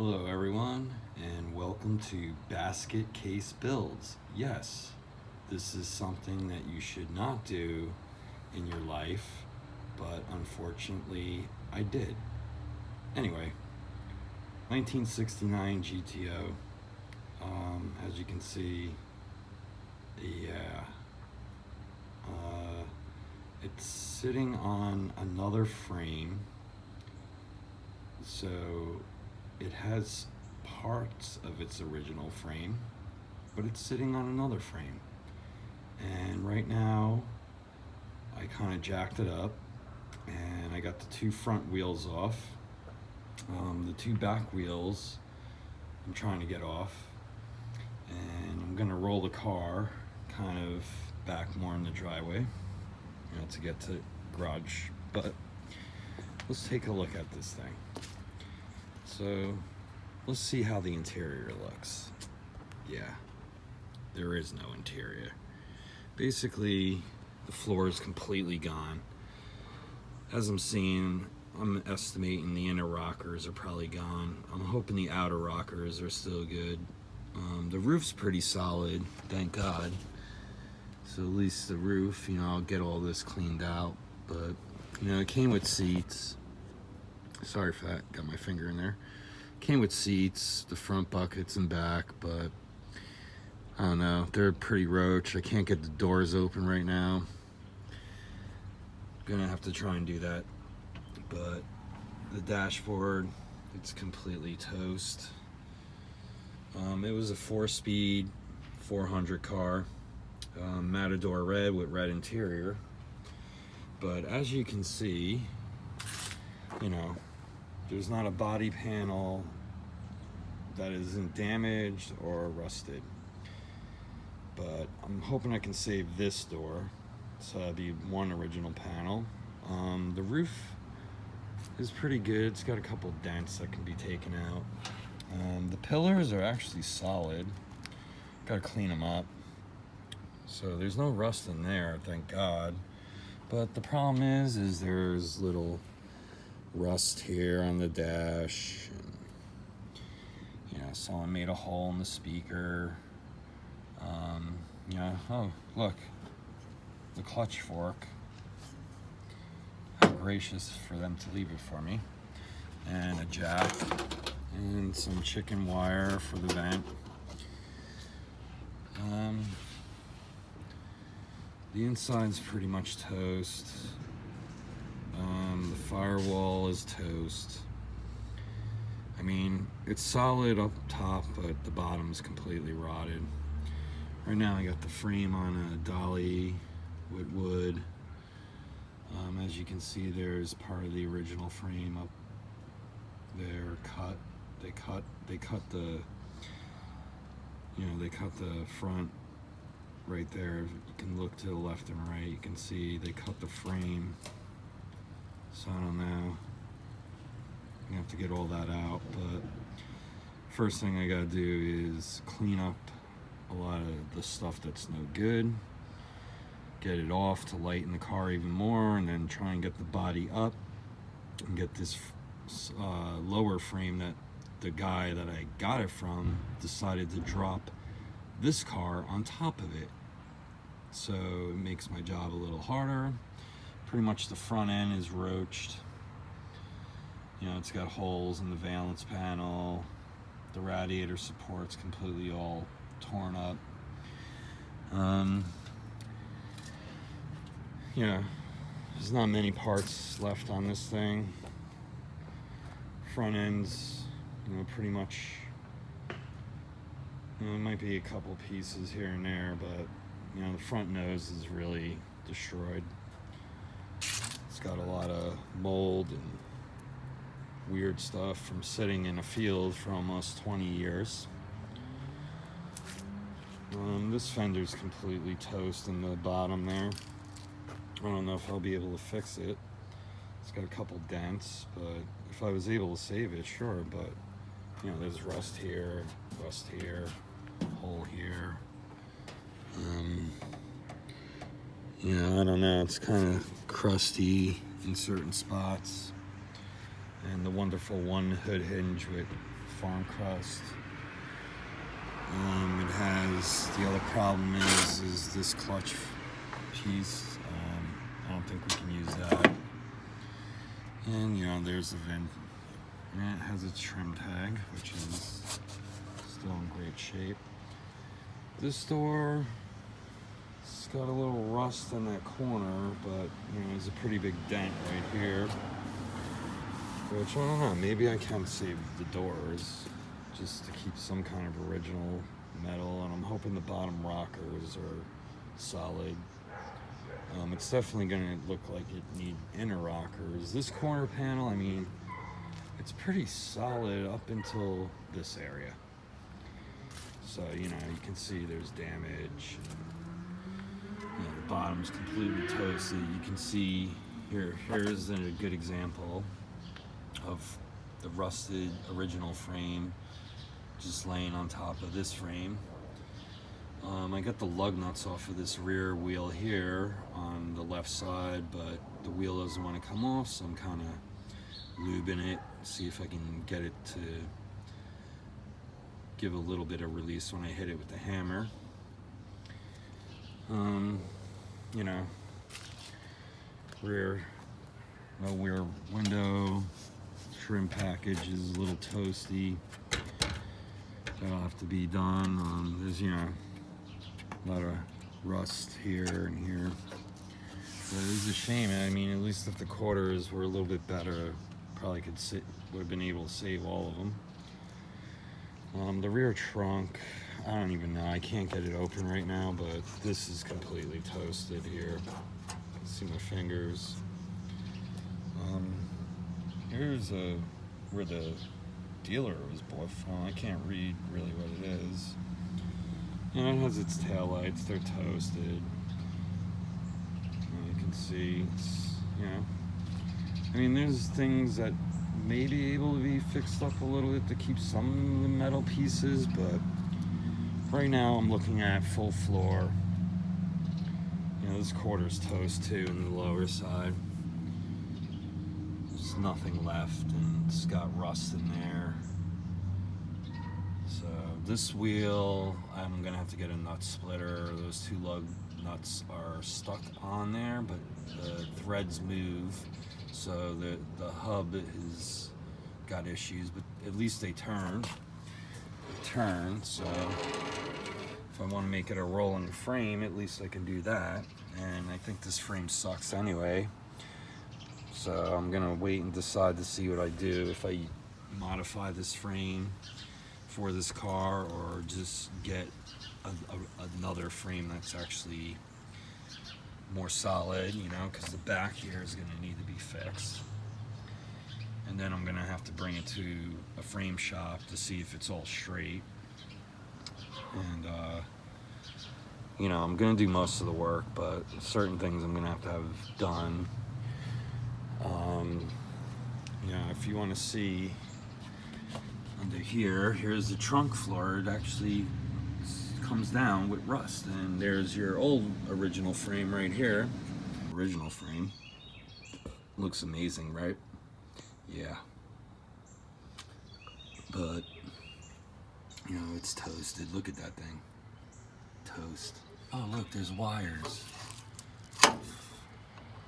Hello everyone, and welcome to Basket Case Builds. Yes, this is something that you should not do in your life, but unfortunately I did. Anyway, 1969 GTO. As you can see, it's sitting on another frame, so it has parts of its original frame, but it's sitting on another frame. And right now, I kind of jacked it up, and I got the two front wheels off. The two back wheels, I'm trying to get off, and I'm gonna roll the car kind of back more in the driveway, to get to the garage. But let's take a look at this thing. So let's see how the interior looks. Yeah, there is no interior. Basically, the floor is completely gone. As I'm seeing, I'm estimating the inner rockers are probably gone. I'm hoping the outer rockers are still good. The roof's pretty solid, thank God. So at least the roof, I'll get all this cleaned out. But, it came with seats. Sorry for that, got my finger in there. Came with seats, the front buckets and back, but I don't know, they're pretty roach. I can't get the doors open right now. Gonna have to try and do that. But the dashboard, it's completely toast. It was a 4-speed 400 car, Matador red with red interior. But as you can see, there's not a body panel that isn't damaged or rusted. But I'm hoping I can save this door, so that'd be one original panel. The roof is pretty good. It's got a couple dents that can be taken out. The pillars are actually solid. Gotta clean them up. So there's no rust in there, thank God. But the problem is there's little rust here on the dash. And, someone made a hole in the speaker. Oh, look, the clutch fork. How gracious for them to leave it for me. And a jack and some chicken wire for the vent. The inside's pretty much toast. The firewall is toast. It's solid up top, but the bottom's completely rotted. Right now I got the frame on a dolly with wood. As you can see, there's part of the original frame up there cut. They cut the front right there. You can look to the left and right. You can see they cut the frame. So I don't know. I have to get all that out. But first thing I gotta do is clean up a lot of the stuff that's no good. Get it off to lighten the car even more, and then try and get the body up and get this lower frame that the guy that I got it from decided to drop this car on top of it. So it makes my job a little harder. Pretty much the front end is roached. It's got holes in the valence panel. The radiator support's completely all torn up. There's not many parts left on this thing. Front end's, pretty much, it might be a couple pieces here and there, but, the front nose is really destroyed. It's got a lot of mold and weird stuff from sitting in a field for almost 20 years. This fender's completely toast in the bottom there. I don't know if I'll be able to fix it. It's got a couple dents, but if I was able to save it, sure. But there's rust here, hole here. I don't know. It's kind of crusty in certain spots. And the wonderful one hood hinge with farm crust. It has, the other problem is this clutch piece. I don't think we can use that. And you know, there's the VIN. And it has a trim tag, which is still in great shape. This door, it's got a little rust in that corner, but you know, there's a pretty big dent right here. Which, I don't know, maybe I can save the doors just to keep some kind of original metal, and I'm hoping the bottom rockers are solid. It's definitely going to look like it needs inner rockers. This corner panel, I mean, it's pretty solid up until this area. So, you know, you can see there's damage. You know, the bottom's completely toasted. You can see here's a good example of the rusted original frame just laying on top of this frame. I got the lug nuts off of this rear wheel here on the left side, but the wheel doesn't want to come off, so I'm kind of lubing it, see if I can get it to give a little bit of release when I hit it with the hammer. You know, no rear window, trim package is a little toasty. That'll have to be done. There's, you know, a lot of rust here and here. So it is a shame. I mean, at least if the quarters were a little bit better, probably would have been able to save all of them. The rear trunk, I don't even know. I can't get it open right now, but this is completely toasted here. You can see my fingers. Here's where the dealer was bought from. I can't read really what it is. And it has its taillights, they're toasted. You can see, it's, you know, I mean, there's things that may be able to be fixed up a little bit to keep some of the metal pieces, but right now I'm looking at full floor. You know, this quarter's toast too in the lower side. There's nothing left, and it's got rust in there. So this wheel, I'm gonna have to get a nut splitter. Those two lug nuts are stuck on there, but the threads move, so the hub has got issues, but at least they turn. So if I want to make it a rolling frame, at least I can do that. And I think this frame sucks anyway, so I'm gonna wait and decide to see what I do, if I modify this frame for this car or just get another frame that's actually more solid, you know, because the back here is going to need to be fixed. And then I'm going to have to bring it to a frame shop to see if it's all straight. And you know, I'm going to do most of the work, but certain things I'm going to have done. You know, if you want to see under here, here's the trunk floor. It actually comes down with rust, and there's your old original frame right here. Original frame. Looks amazing, right? Yeah. But, you know, it's toasted. Look at that thing. Toast. Oh, look, there's wires.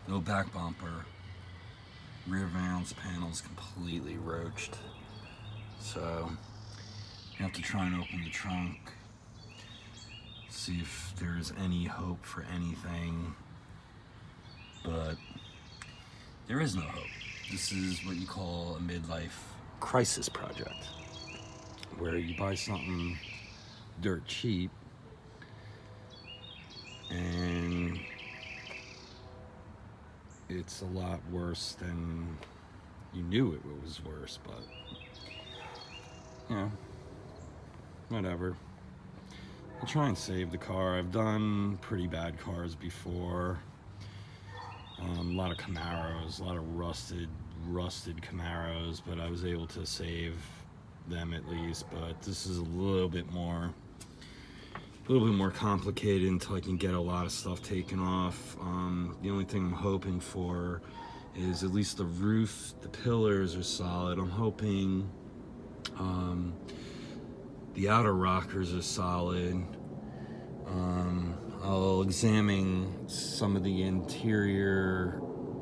No back bumper. Rear valance panel's completely roached. So, you have to try and open the trunk. See if there's any hope for anything. But there is no hope. This is what you call a midlife crisis project, where you buy something dirt cheap and it's a lot worse than you knew it was worse, but you know, whatever. I'll try and save the car. I've done pretty bad cars before. A lot of Camaros, a lot of rusted Camaros, but I was able to save them at least. But this is a little bit more complicated until I can get a lot of stuff taken off. The only thing I'm hoping for is at least the roof, the pillars are solid. I'm hoping The outer rockers are solid. I'll examine some of the interior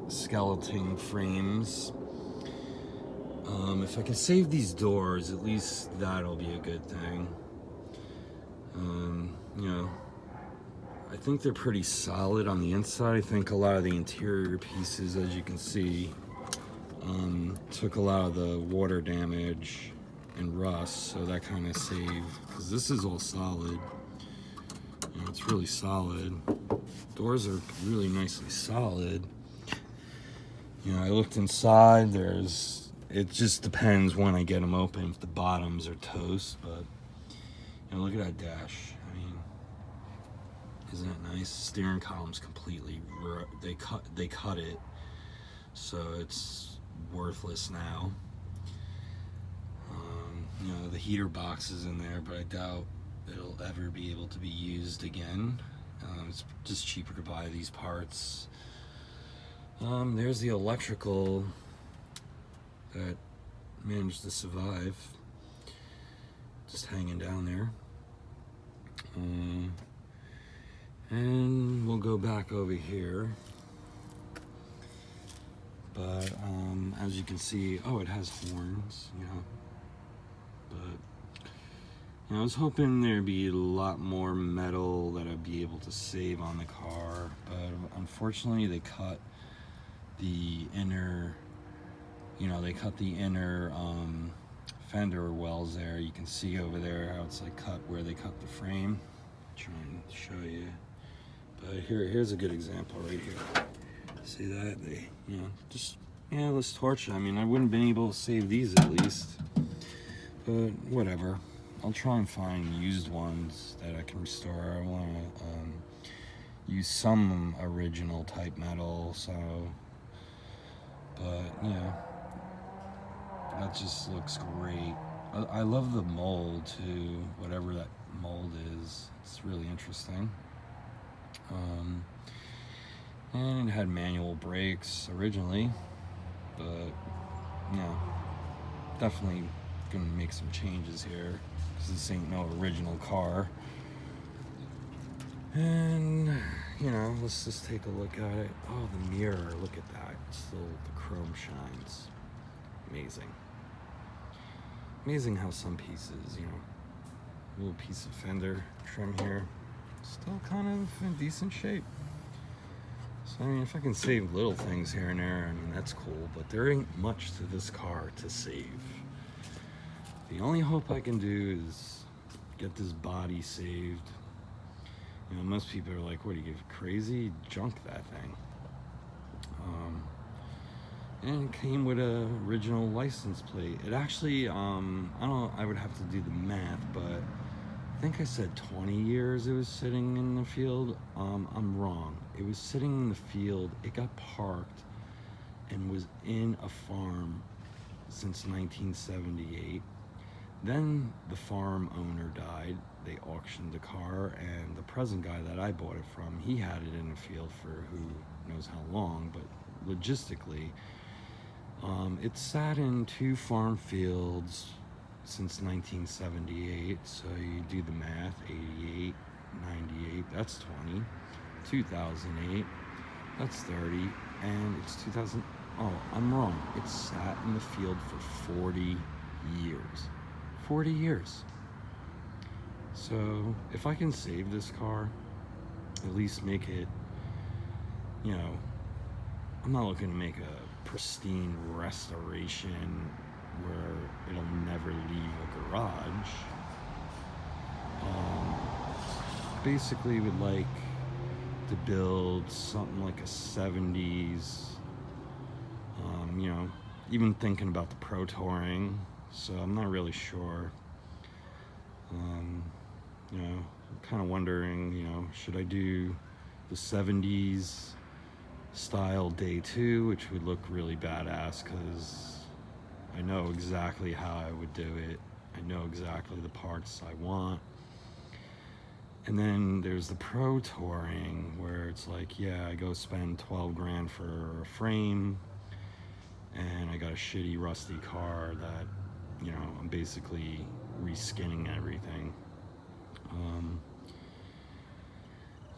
skeleton frames. If I can save these doors, at least that'll be a good thing. You know, I think they're pretty solid on the inside. I think a lot of the interior pieces, as you can see, took a lot of the water damage and rust, so that kind of saved, because this is all solid. You know, it's really solid. Doors are really nicely solid. You know, I looked inside. It just depends when I get them open if the bottoms are toast. But you know, look at that dash. I mean, isn't it nice? Steering column's completely they cut it, so it's worthless now. You know, the heater box is in there, but I doubt it'll ever be able to be used again. It's just cheaper to buy these parts. There's the electrical that managed to survive, just hanging down there. And we'll go back over here. But as you can see, it has horns, you know. But you know, I was hoping there'd be a lot more metal that I'd be able to save on the car, but unfortunately they cut the inner, fender wells there. You can see over there how it's like cut where they cut the frame. I'm trying to show you, but here's a good example right here. See that? Let's torch it. I mean, I wouldn't have been able to save these at least, but whatever. I'll try and find used ones that I can restore. I want to use some original type metal, so, but yeah, that just looks great. I love the mold too, whatever that mold is. It's really interesting. And it had manual brakes originally, but yeah, definitely gonna make some changes here because this ain't no original car. And you know, let's just take a look at it. Oh, the mirror, look at that. Still the chrome shines. Amazing how some pieces, you know, little piece of fender trim here, still kind of in decent shape. So I mean, if I can save little things here and there, I mean, that's cool, but there ain't much to this car to save. The only hope I can do is get this body saved. You know, most people are like, what, do you get crazy? Junk that thing. And it came with a original license plate. It actually, I would have to do the math, but I think I said 20 years it was sitting in the field. I'm wrong. It was sitting in the field. It got parked and was in a farm since 1978. Then the farm owner died. They auctioned the car, and the present guy that I bought it from, he had it in the field for who knows how long, but logistically, it sat in 2 farm fields since 1978, so you do the math, 88, 98, that's 20, 2008, that's 30, and it's 2000, I'm wrong, it sat in the field for 40 years. 40 years. So if I can save this car, at least make it, you know, I'm not looking to make a pristine restoration where it'll never leave a garage. Basically would like to build something like a 70s, you know, even thinking about the Pro Touring, so I'm not really sure. You know, kind of wondering, you know, should I do the 70s style day 2, which would look really badass because I know exactly how I would do it. I know exactly the parts I want. And then there's the Pro Touring where it's like, yeah, I go spend 12 grand for a frame and I got a shitty rusty car that you know, I'm basically reskinning everything.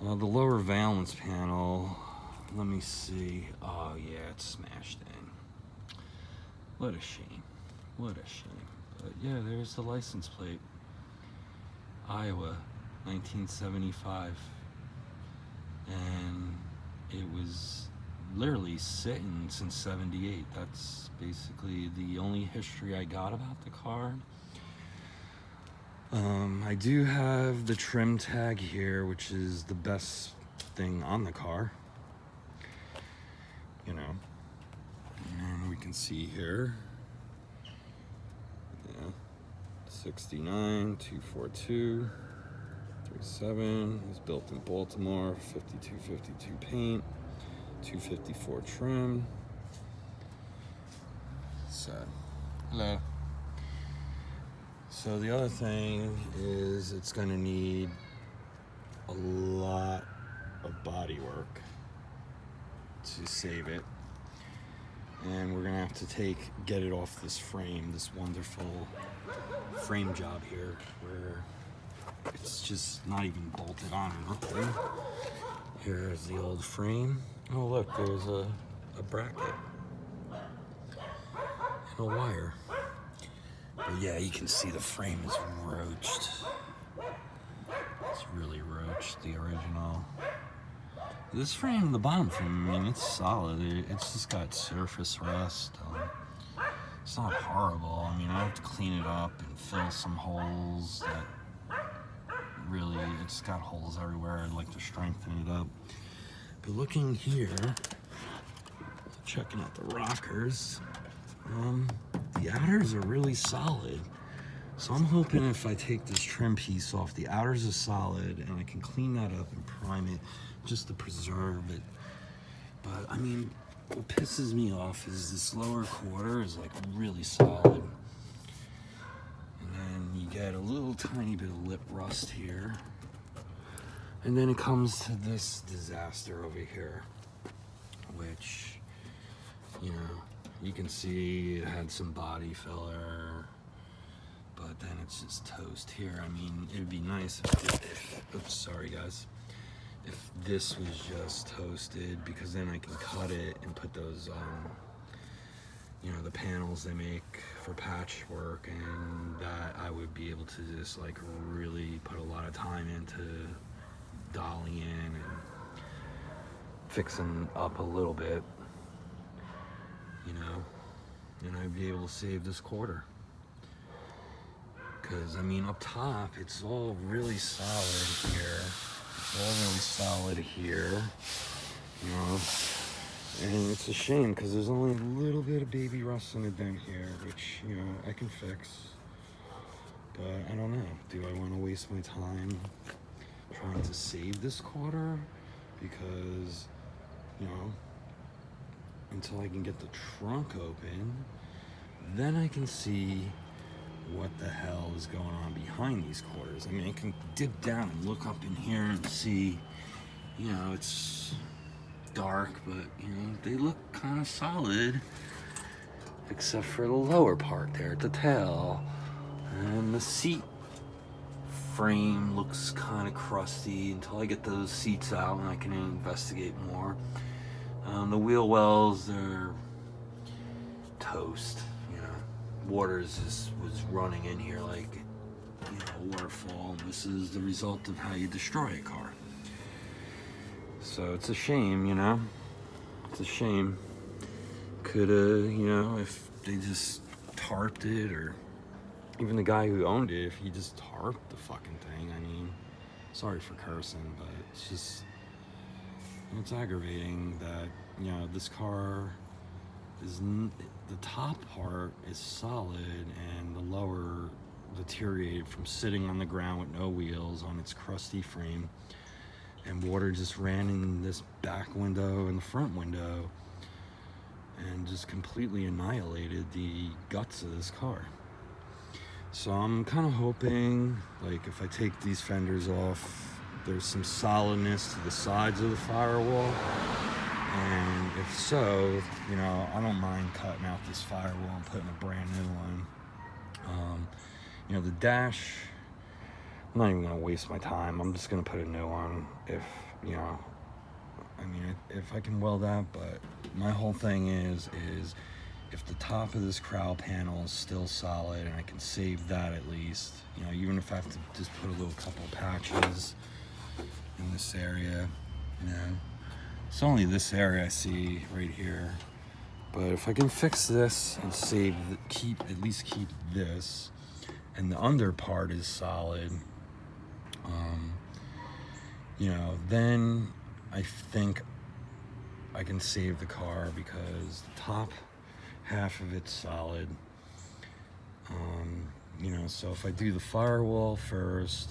The lower valance panel, let me see. Oh yeah, it's smashed in. What a shame. What a shame. But yeah, there's the license plate. Iowa, 1975. And it was literally sitting since 78. That's basically the only history I got about the car. I do have the trim tag here, which is the best thing on the car. You know, and we can see here, yeah, 69, 242, 37, is built in Baltimore, 5252 paint, 254 trim. So, hello. So the other thing is it's going to need a lot of body work to save it. And we're going to have to get it off this frame, this wonderful frame job here, where it's just not even bolted on or nothing. Here's the old frame. Oh look, there's a bracket and a wire. But yeah, you can see the frame is roached. It's really roached, the original. This frame, the bottom frame, I mean, it's solid. It's just got surface rust. It's not horrible. I mean, I have to clean it up and fill some holes that really, it's got holes everywhere. I'd like to strengthen it up. But looking here, checking out the rockers, the outers are really solid. So I'm hoping if I take this trim piece off, the outers are solid and I can clean that up and prime it just to preserve it. But I mean, what pisses me off is this lower quarter is like really solid. And then you get a little tiny bit of lip rust here. And then it comes to this disaster over here, which, you know, you can see it had some body filler, but then it's just toast here. I mean, it'd be nice oops, sorry guys, if this was just toasted, because then I can cut it and put those, you know, the panels they make for patchwork, and that I would be able to just like really put a lot of time into dollying and fixing up a little bit, you know, and I'd be able to save this quarter. Because I mean, up top it's all really solid here. It's all really solid here, you know, and it's a shame because there's only a little bit of baby rust in the dent here, which, you know, I can fix. But I don't know, do I want to waste my time trying to save this quarter? Because, you know, until I can get the trunk open, then I can see what the hell is going on behind these quarters. I mean, I can dip down and look up in here and see, you know, it's dark, but, you know, they look kind of solid, except for the lower part there at the tail. And the seat frame looks kind of crusty until I get those seats out and I can investigate more. The wheel wells, they're toast. Water just was running in here like, you know, a waterfall, and this is the result of how you destroy a car. So it's a shame, you know, it's a shame. Coulda, you know, if they just tarped it, or even the guy who owned it, if he just tarped the fucking thing. I mean, sorry for cursing, but it's just, it's aggravating that, you know, this car is, the top part is solid and the lower deteriorated from sitting on the ground with no wheels on its crusty frame, and water just ran in this back window and the front window and just completely annihilated the guts of this car. So I'm kind of hoping, like, if I take these fenders off, there's some solidness to the sides of the firewall. And if so, you know, I don't mind cutting out this firewall and putting a brand new one. You know, the dash, I'm not even going to waste my time. I'm just going to put a new one if, you know, I mean, if I can weld that. But my whole thing is if the top of this crown panel is still solid and I can save that at least, you know, even if I have to just put a little couple patches in this area, you know, it's only this area I see right here. But if I can fix this and save, at least keep this, and the under part is solid, you know, then I think I can save the car because the top half of it's solid. You know, so if I do the firewall first,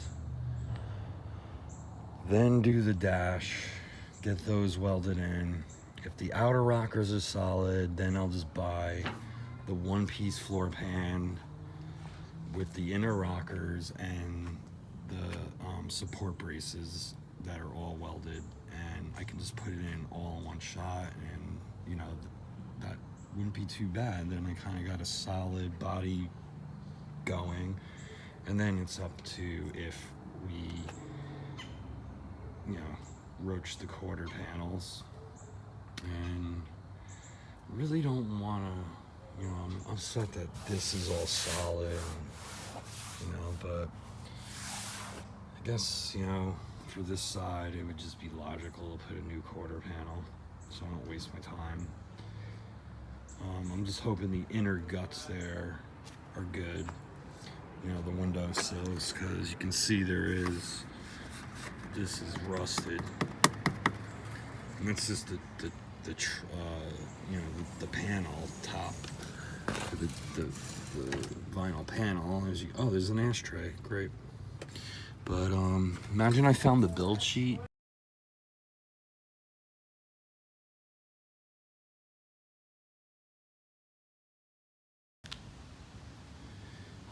then do the dash, get those welded in. If the outer rockers are solid, then I'll just buy the one-piece floor pan with the inner rockers and the support braces that are all welded, and I can just put it in all in one shot, and you know, that wouldn't be too bad. Then I kind of got a solid body going, and then it's up to if we, you know, roach the quarter panels. And really don't want to, you know, I'm upset that this is all solid, and, you know, but I guess, you know, for this side it would just be logical to put a new quarter panel so I don't waste my time. I'm just hoping the inner guts there are good, you know, the window sills, because you can see this is rusted, and that's just the you know, the panel top, the vinyl panel. There's an ashtray, great. But imagine I found the build sheet.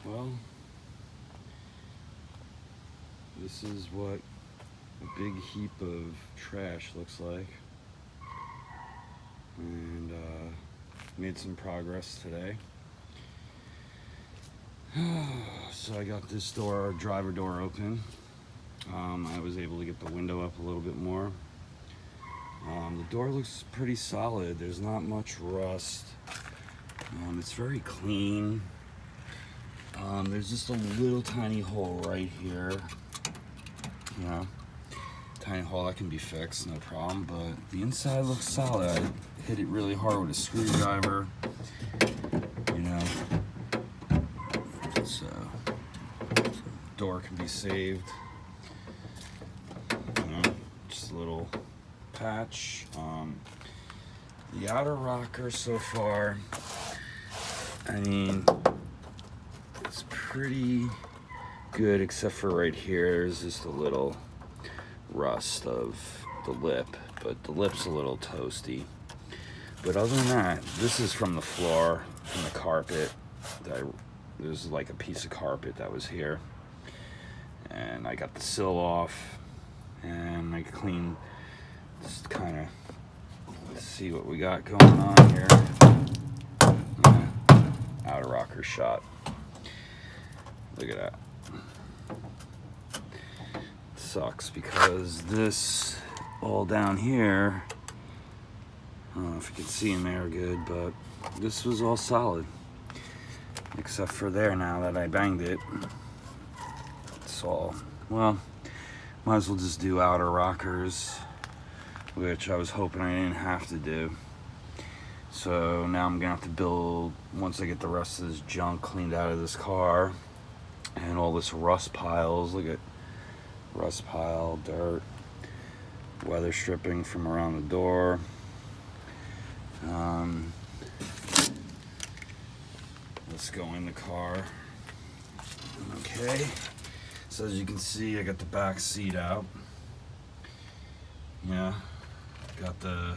Well, this is what a big heap of trash looks like. And made some progress today. So I got this driver door open. I was able to get the window up a little bit more. The door looks pretty solid. There's not much rust. It's very clean. There's just a little tiny hole right here. You know, tiny hole that can be fixed, no problem. But the inside looks solid. I hit it really hard with a screwdriver. You know, so door can be saved. You know, just a little patch. The outer rocker so far, I mean, it's pretty good except for right here. There's just a little rust of the lip, but the lip's a little toasty. But other than that, this is from the floor, from the carpet. There's like a piece of carpet that was here, and I got the sill off, and I cleaned, just kind of see what we got going on here. Yeah, outer rocker shot. Look at that. Sucks because this all down here, I don't know if you can see in there good, but this was all solid except for there. Now that I banged it, it's all, well, might as well just do outer rockers, which I was hoping I didn't have to do. So now I'm gonna have to build, once I get the rest of this junk cleaned out of this car and all this rust piles. Look at rust pile, dirt, weather stripping from around the door. Let's go in the car. Okay, so as you can see, I got the back seat out. Yeah, got the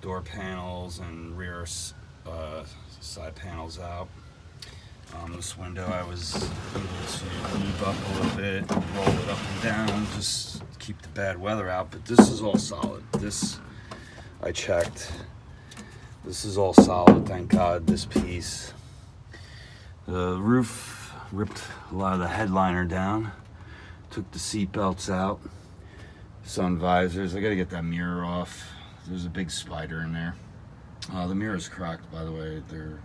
door panels and rear side panels out. This window I was able to leave up a little bit, roll it up and down, just keep the bad weather out. But this is all solid. This, I checked. This is all solid, thank God, this piece. The roof ripped a lot of the headliner down. Took the seat belts out. Sun visors. I gotta get that mirror off. There's a big spider in there. The mirror's cracked, by the way. There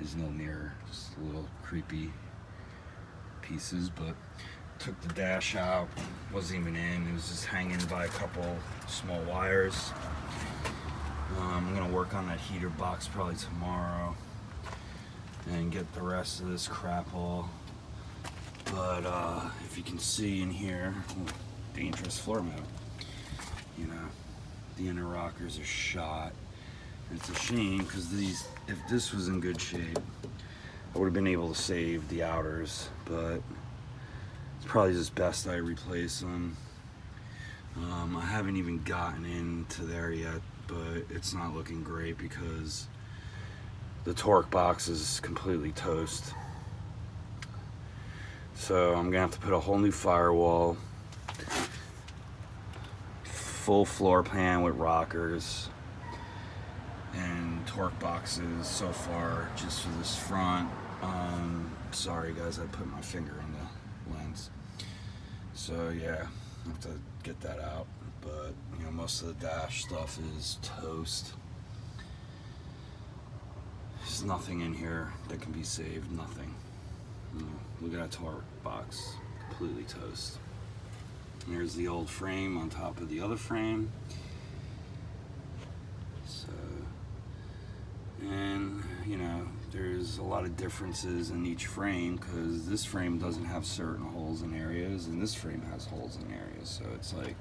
is no mirror. Just little creepy pieces, but took the dash out. Wasn't even in. It was just hanging by a couple small wires. I'm gonna work on that heater box probably tomorrow and get the rest of this crap all. But if you can see in here, dangerous floor mat. You know, the inner rockers are shot. It's a shame because if this was in good shape, I would have been able to save the outers, but it's probably just best I replace them. I haven't even gotten into there yet, but it's not looking great because the torque box is completely toast. So I'm gonna have to put a whole new firewall, full floor pan with rockers, and torque boxes so far just for this front. Sorry guys, I put my finger in the lens. So yeah, I have to get that out. But you know, most of the dash stuff is toast. There's nothing in here that can be saved, nothing. Look at that torque box, completely toast. And here's the old frame on top of the other frame. So, and you know, there's a lot of differences in each frame because this frame doesn't have certain holes in areas and this frame has holes in areas. So it's like,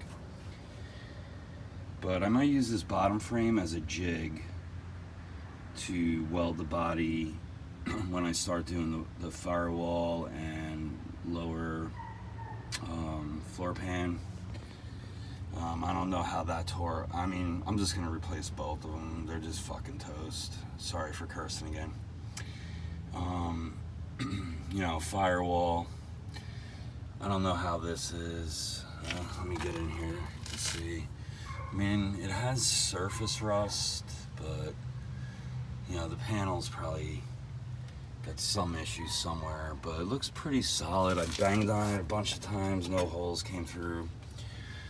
but I might use this bottom frame as a jig to weld the body when I start doing the firewall and lower floor pan. I don't know how that tore. I mean, I'm just gonna replace both of them. They're just fucking toast. Sorry for cursing again. You know, firewall. I don't know how this is. Let me get in here to see. I mean, it has surface rust, but you know, the panel's probably got some issues somewhere, but it looks pretty solid. I banged on it a bunch of times, no holes came through.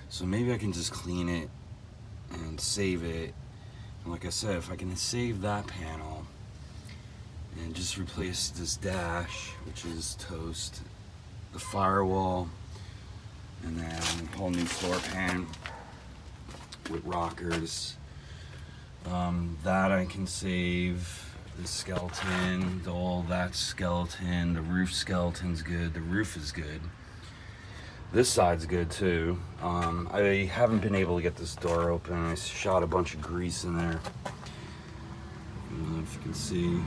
So maybe I can just clean it and save it. And like I said, if I can save that panel and just replace this dash, which is toast, the firewall, and then a whole new floor pan with rockers, that I can save. The skeleton, all that skeleton, the roof skeleton's good, the roof is good. This side's good too. I haven't been able to get this door open. I shot a bunch of grease in there. I don't know if you can see,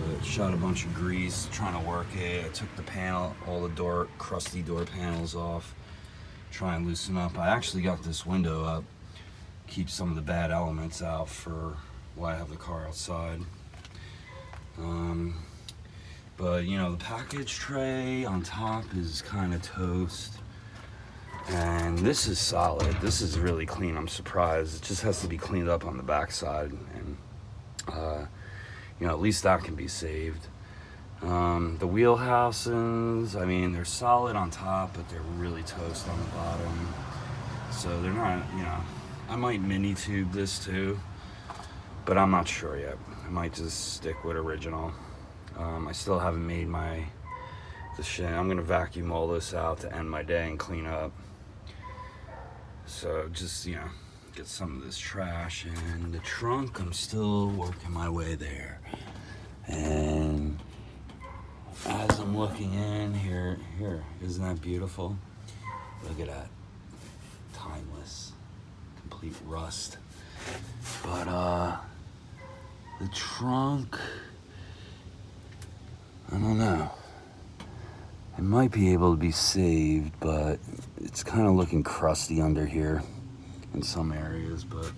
but shot a bunch of grease trying to work it. I took the panel, all the crusty door panels off, try and loosen up. I actually got this window up, keep some of the bad elements out for why I have the car outside. But you know, the package tray on top is kind of toast, and this is solid. This is really clean. I'm surprised. It just has to be cleaned up on the backside, and you know, at least that can be saved. The wheelhouses, I mean, they're solid on top, but they're really toast on the bottom. So they're not, you know, I might mini tube this too, but I'm not sure yet. I might just stick with original. I still haven't made the shit. I'm gonna vacuum all this out to end my day and clean up. So just, you know, get some of this trash. And the trunk, I'm still working my way there. And as I'm looking in here, isn't that beautiful? Look at that, timeless, complete rust. But the trunk, I don't know. It might be able to be saved, but it's kind of looking crusty under here in some areas. But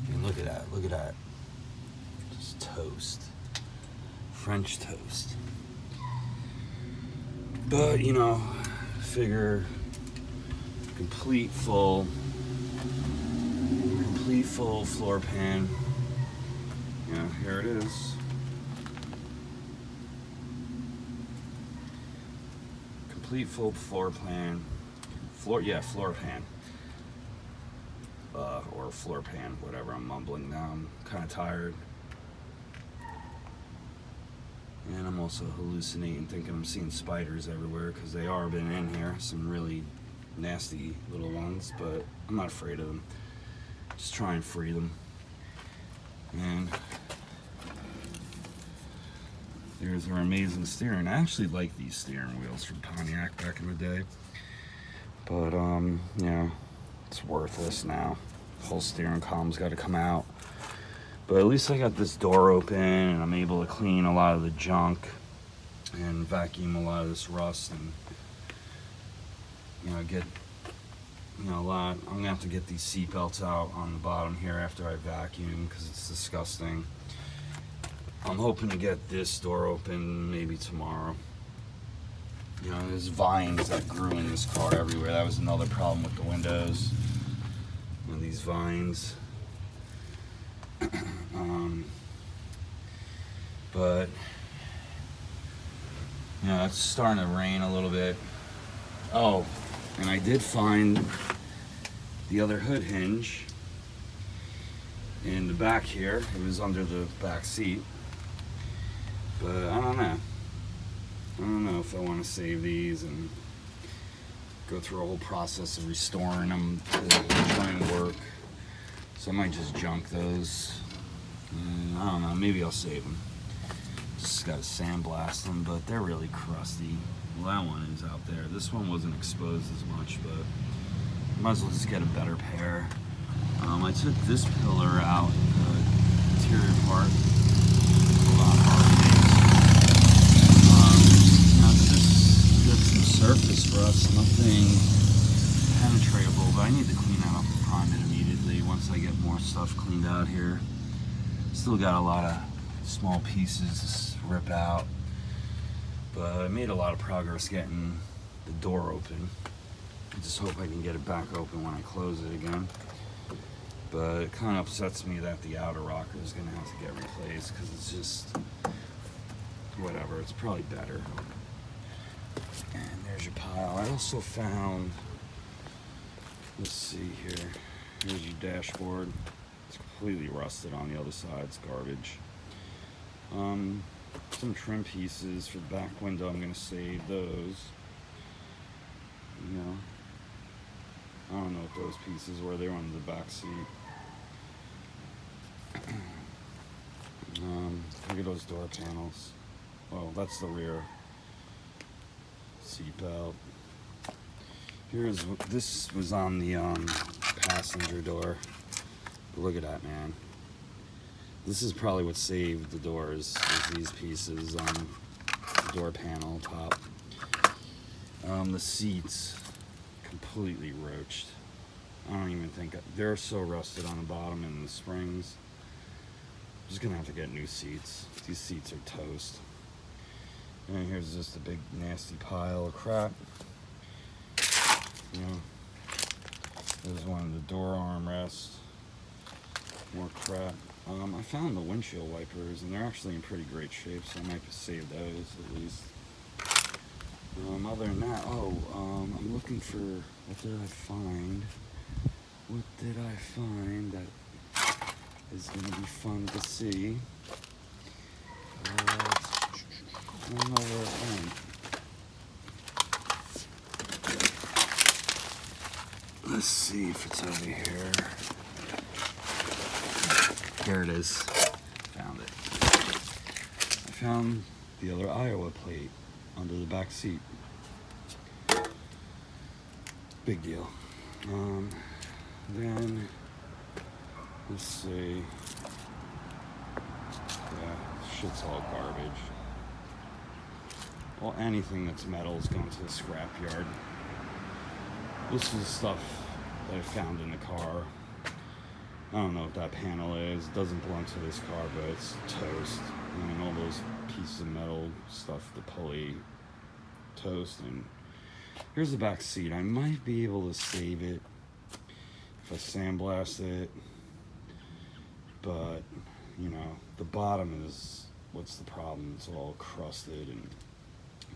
I mean, look at that, just toast, French toast. But you know, figure complete full floor pan. Yeah, here it is. complete full floor plan. Floor pan. Or floor pan, whatever. I'm mumbling now. I'm kind of tired. And I'm also hallucinating, thinking I'm seeing spiders everywhere, because they are been in here. Some really nasty little ones, but I'm not afraid of them. Just try and free them. And there's our amazing steering. I actually like these steering wheels from Pontiac back in the day. But, yeah, it's worthless now. The whole steering column's got to come out. But at least I got this door open, and I'm able to clean a lot of the junk and vacuum a lot of this rust, and, you know, get, you know, a lot. I'm gonna have to get these seat belts out on the bottom here after I vacuum, because it's disgusting. I'm hoping to get this door open maybe tomorrow. You know, there's vines that grew in this car everywhere. That was another problem with the windows. You know, these vines. But you know, it's starting to rain a little bit. Oh, and I did find the other hood hinge in the back here. It was under the back seat, but I don't know if I want to save these and go through a whole process of restoring them to try and work. So I might just junk those. I don't know, maybe I'll save them. Just gotta sandblast them, but they're really crusty. Well, that one is out there. This one wasn't exposed as much, but might as well just get a better pair. I took this pillar out, the interior part. Now it's just got some surface rust, nothing penetratable, but I need to clean that up and prime it immediately once I get more stuff cleaned out here. Still got a lot of small pieces to rip out, but I made a lot of progress getting the door open. I just hope I can get it back open when I close it again. But it kind of upsets me that the outer rocker is going to have to get replaced, because it's just whatever. It's probably better. And there's your pile. I also found, let's see here, here's your dashboard. It's completely rusted on the other side. It's garbage. Some trim pieces for the back window. I'm going to save those. You know, I don't know what those pieces were. They were on the back seat. Look at those door panels. Well, that's the rear seat belt. This was on the passenger door. But look at that, man. This is probably what saved the doors, is these pieces on the door panel top. The seats completely roached. I don't even think, they're so rusted on the bottom and the springs. I'm just gonna have to get new seats. These seats are toast. And here's just a big nasty pile of crap. You know, there's one of the door armrests. More crap. I found the windshield wipers, and they're actually in pretty great shape, so I might just save those at least. Other than that, I'm looking for, what did I find? What did I find that is going to be fun to see? I don't know where it went. Let's see if it's over here. Here it is. Found it. I found the other Iowa plate under the back seat. Big deal. Then let's see. Yeah, shit's all garbage. Well, anything that's metal is going to the scrapyard. This is stuff that I found in the car. I don't know what that panel is. It doesn't belong to this car, but it's toast. And all those pieces of metal stuff, the pulley, toast. And here's the back seat. I might be able to save it if I sandblast it. But, you know, the bottom is what's the problem. It's all crusted and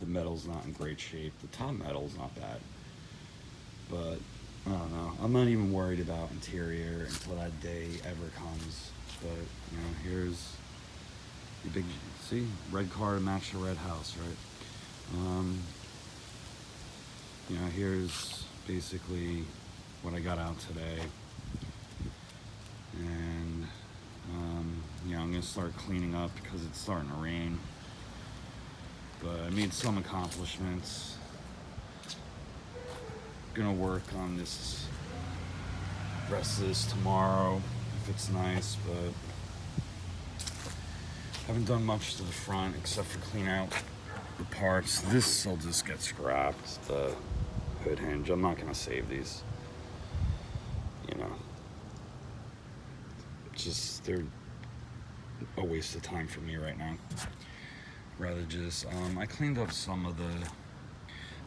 the metal's not in great shape. The top metal's not bad, but I don't know. I'm not even worried about interior until that day ever comes. But you know, here's the big, see, red car to match the red house, right? You know, here's basically what I got out today, and you know, I'm gonna start cleaning up because it's starting to rain. But I made some accomplishments. Gonna work on this rest of this tomorrow if it's nice, but haven't done much to the front except for clean out the parts. This will just get scrapped, the hood hinge. I'm not gonna save these, you know. Just, they're a waste of time for me right now. Rather just, I cleaned up some of the,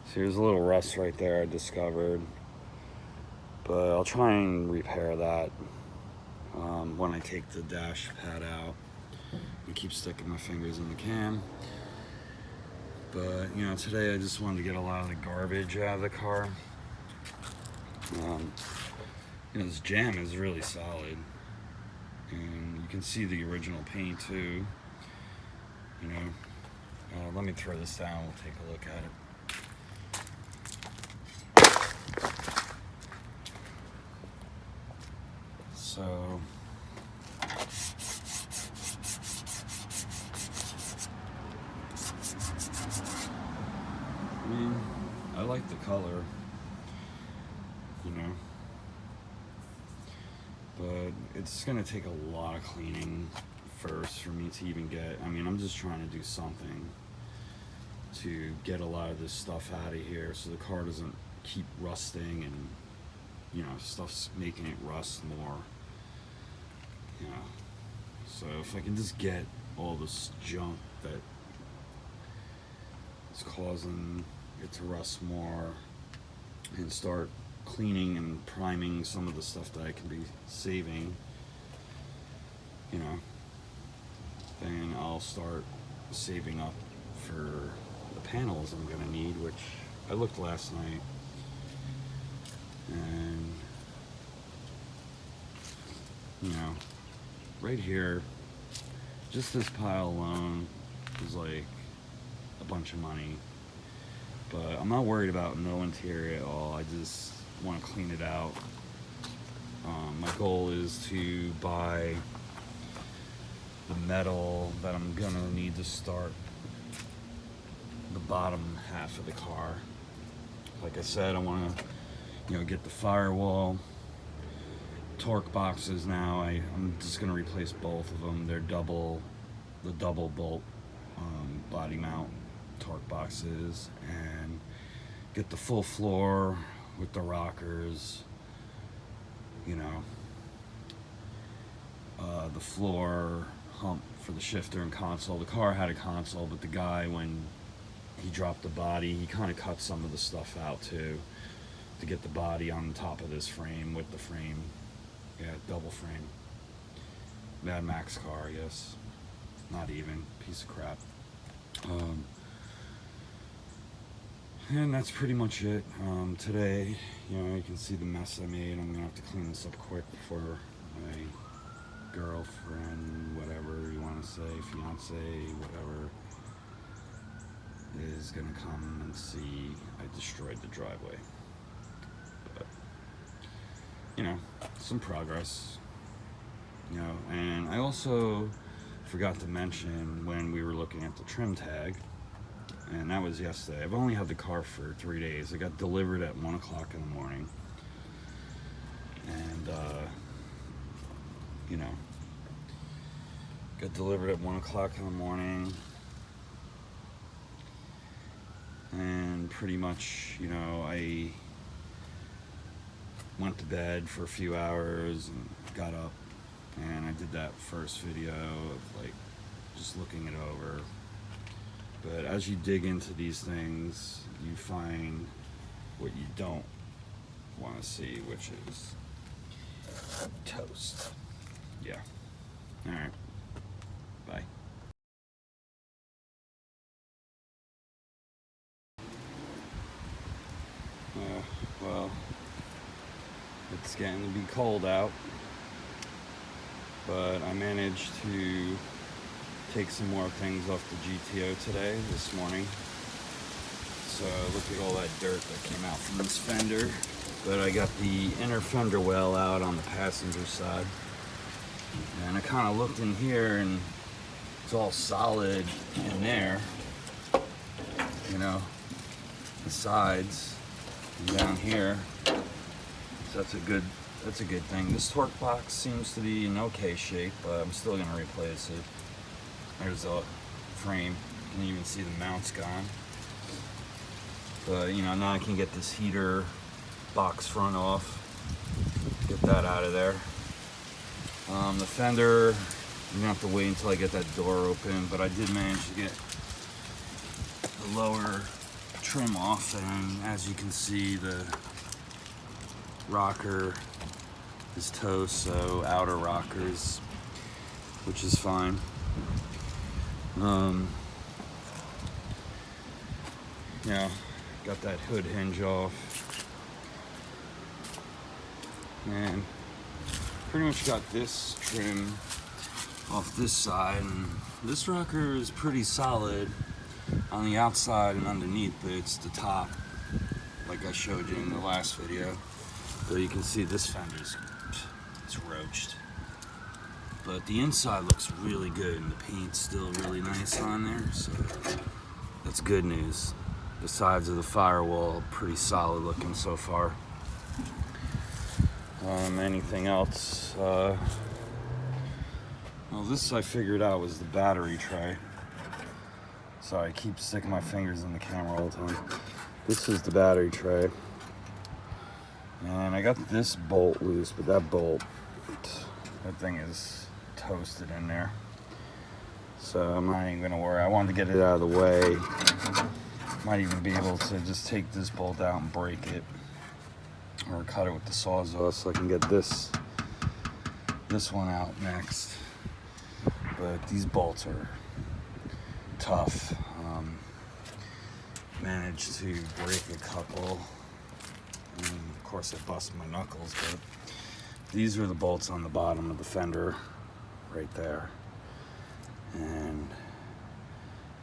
see, there's a little rust right there I discovered, but I'll try and repair that when I take the dash pad out. I keep sticking my fingers in the cam. But, you know, today I just wanted to get a lot of the garbage out of the car. You know, this jam is really solid. And you can see the original paint too. You know, let me throw this down, we'll take a look at it. So, I mean, I like the color, you know, but it's gonna take a lot of cleaning first for me to even get, I mean, I'm just trying to do something to get a lot of this stuff out of here so the car doesn't keep rusting and, you know, stuff's making it rust more, you know. So if I can just get all this junk that is causing it to rust more and start cleaning and priming some of the stuff that I can be saving, you know, then I'll start saving up for the panels I'm gonna need, which I looked last night, and you know, right here, just this pile alone is like a bunch of money. But I'm not worried about no interior at all. I just want to clean it out. My goal is to buy the metal that I'm gonna need to start the bottom half of the car. Like I said, I want to, you know, get the firewall, torque boxes now. I'm just gonna replace both of them. They're the double bolt body mount torque boxes, and get the full floor with the rockers, you know, the floor hump for the shifter and console. The car had a console, but the guy, when he dropped the body, he kind of cut some of the stuff out too to get the body on top of this frame with the frame. Yeah, double frame. Mad Max car, yes. Not even. Piece of crap. And that's pretty much it. Today, you know, you can see the mess I made. I'm gonna have to clean this up quick before my girlfriend, whatever you want to say, fiance, whatever, is gonna come and see I destroyed the driveway. But, you know, some progress. You know, and I also forgot to mention when we were looking at the trim tag, and that was yesterday. I've only had the car for 3 days. It got delivered at 1 o'clock in the morning. And, you know, got delivered at 1 o'clock in the morning. And pretty much, you know, I went to bed for a few hours and got up. And I did that first video of, like, just looking it over. But as you dig into these things, you find what you don't want to see, which is toast. Yeah. All right. Bye. It's getting to be cold out, but I managed to take some more things off the GTO today, this morning. So look at all that dirt that came out from this fender. But I got the inner fender well out on the passenger side. And I kind of looked in here and it's all solid in there. You know, the sides and down here. So that's a good thing. This torque box seems to be in okay shape, but I'm still gonna replace it. There's a frame. You can even see the mount's gone. But you know, now I can get this heater box front off. Get that out of there. The fender, I'm gonna have to wait until I get that door open, but I did manage to get the lower trim off, and as you can see, the rocker is toast, so outer rockers, which is fine. Yeah, got that hood hinge off, and pretty much got this trim off this side, and this rocker is pretty solid on the outside and underneath, but it's the top, like I showed you in the last video. But you can see this fender's, it's roached. But the inside looks really good, and the paint's still really nice on there, so that's good news. The sides of the firewall, pretty solid looking so far. Anything else? Well, this I figured out was the battery tray. Sorry, I keep sticking my fingers in the camera all the time. This is the battery tray. And I got this bolt loose, but that bolt, that thing is toasted in there. So I'm not even gonna worry. I wanted to get it out of the way. Might even be able to just take this bolt out and break it, or cut it with the Sawzall so I can get this one out next. But these bolts are tough. Managed to break a couple, and of course I busted my knuckles, but these are the bolts on the bottom of the fender right there, and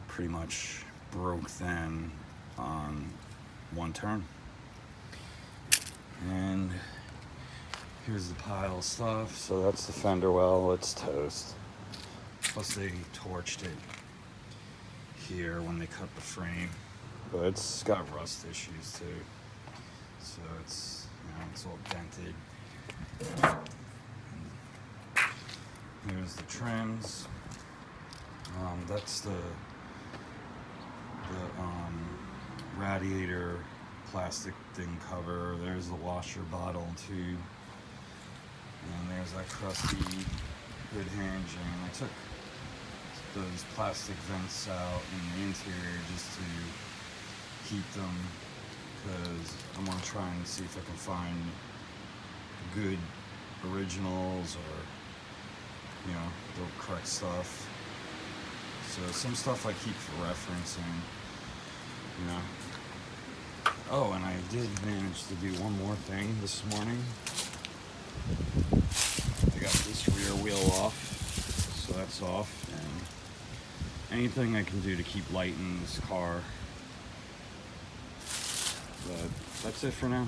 pretty much broke them on one turn. And here's the pile of stuff. So that's the fender well, it's toast. Plus they torched it here when they cut the frame, but it's got rust issues too. So it's, you know, it's all dented. And here's the trims. That's the radiator plastic thing cover. There's the washer bottle tube, and there's that crusty hood hinge. And I took those plastic vents out in the interior just to keep them, because I want to try and see if I can find good originals, or you know, the correct stuff. So some stuff I keep for reference, and you know. Oh, and I did manage to do one more thing this morning. I got this rear wheel off, so that's off, and anything I can do to keep light in this car. But that's it for now.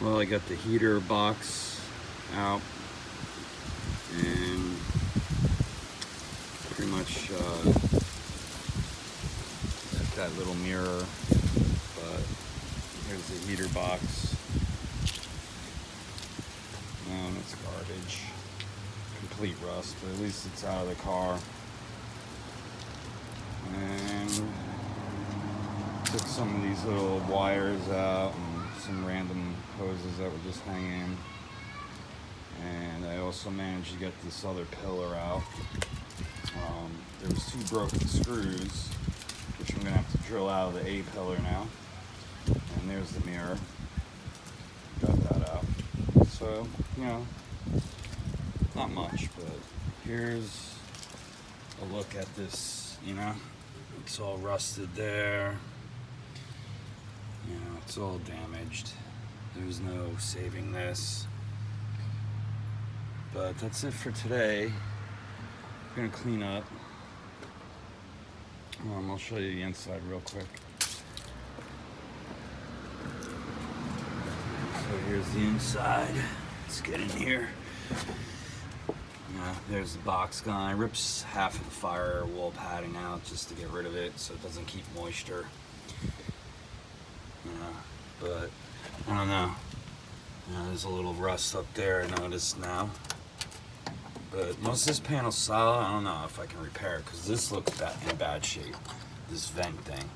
Well, I got the heater box out, and pretty much that little mirror, but here's the heater box. It's garbage, complete rust, but at least it's out of the car. And took some of these little wires out and some random hoses that were just hanging. And I also managed to get this other pillar out. There was 2 broken screws, which I'm gonna have to drill out of the A pillar now. And there's the mirror. Got that out. So, you know, not much, but here's a look at this, you know. It's all rusted there. You know, It's all damaged. There's no saving this. But that's it for today. We're gonna clean up. I'll show you the inside real quick. So here's the inside. Let's get in here. There's the box guy. Rips half of the firewall padding out just to get rid of it so it doesn't keep moisture. But I don't know. There's a little rust up there, I noticed now. But most of this panel's solid. I don't know if I can repair it because this looks in bad shape, this vent thing.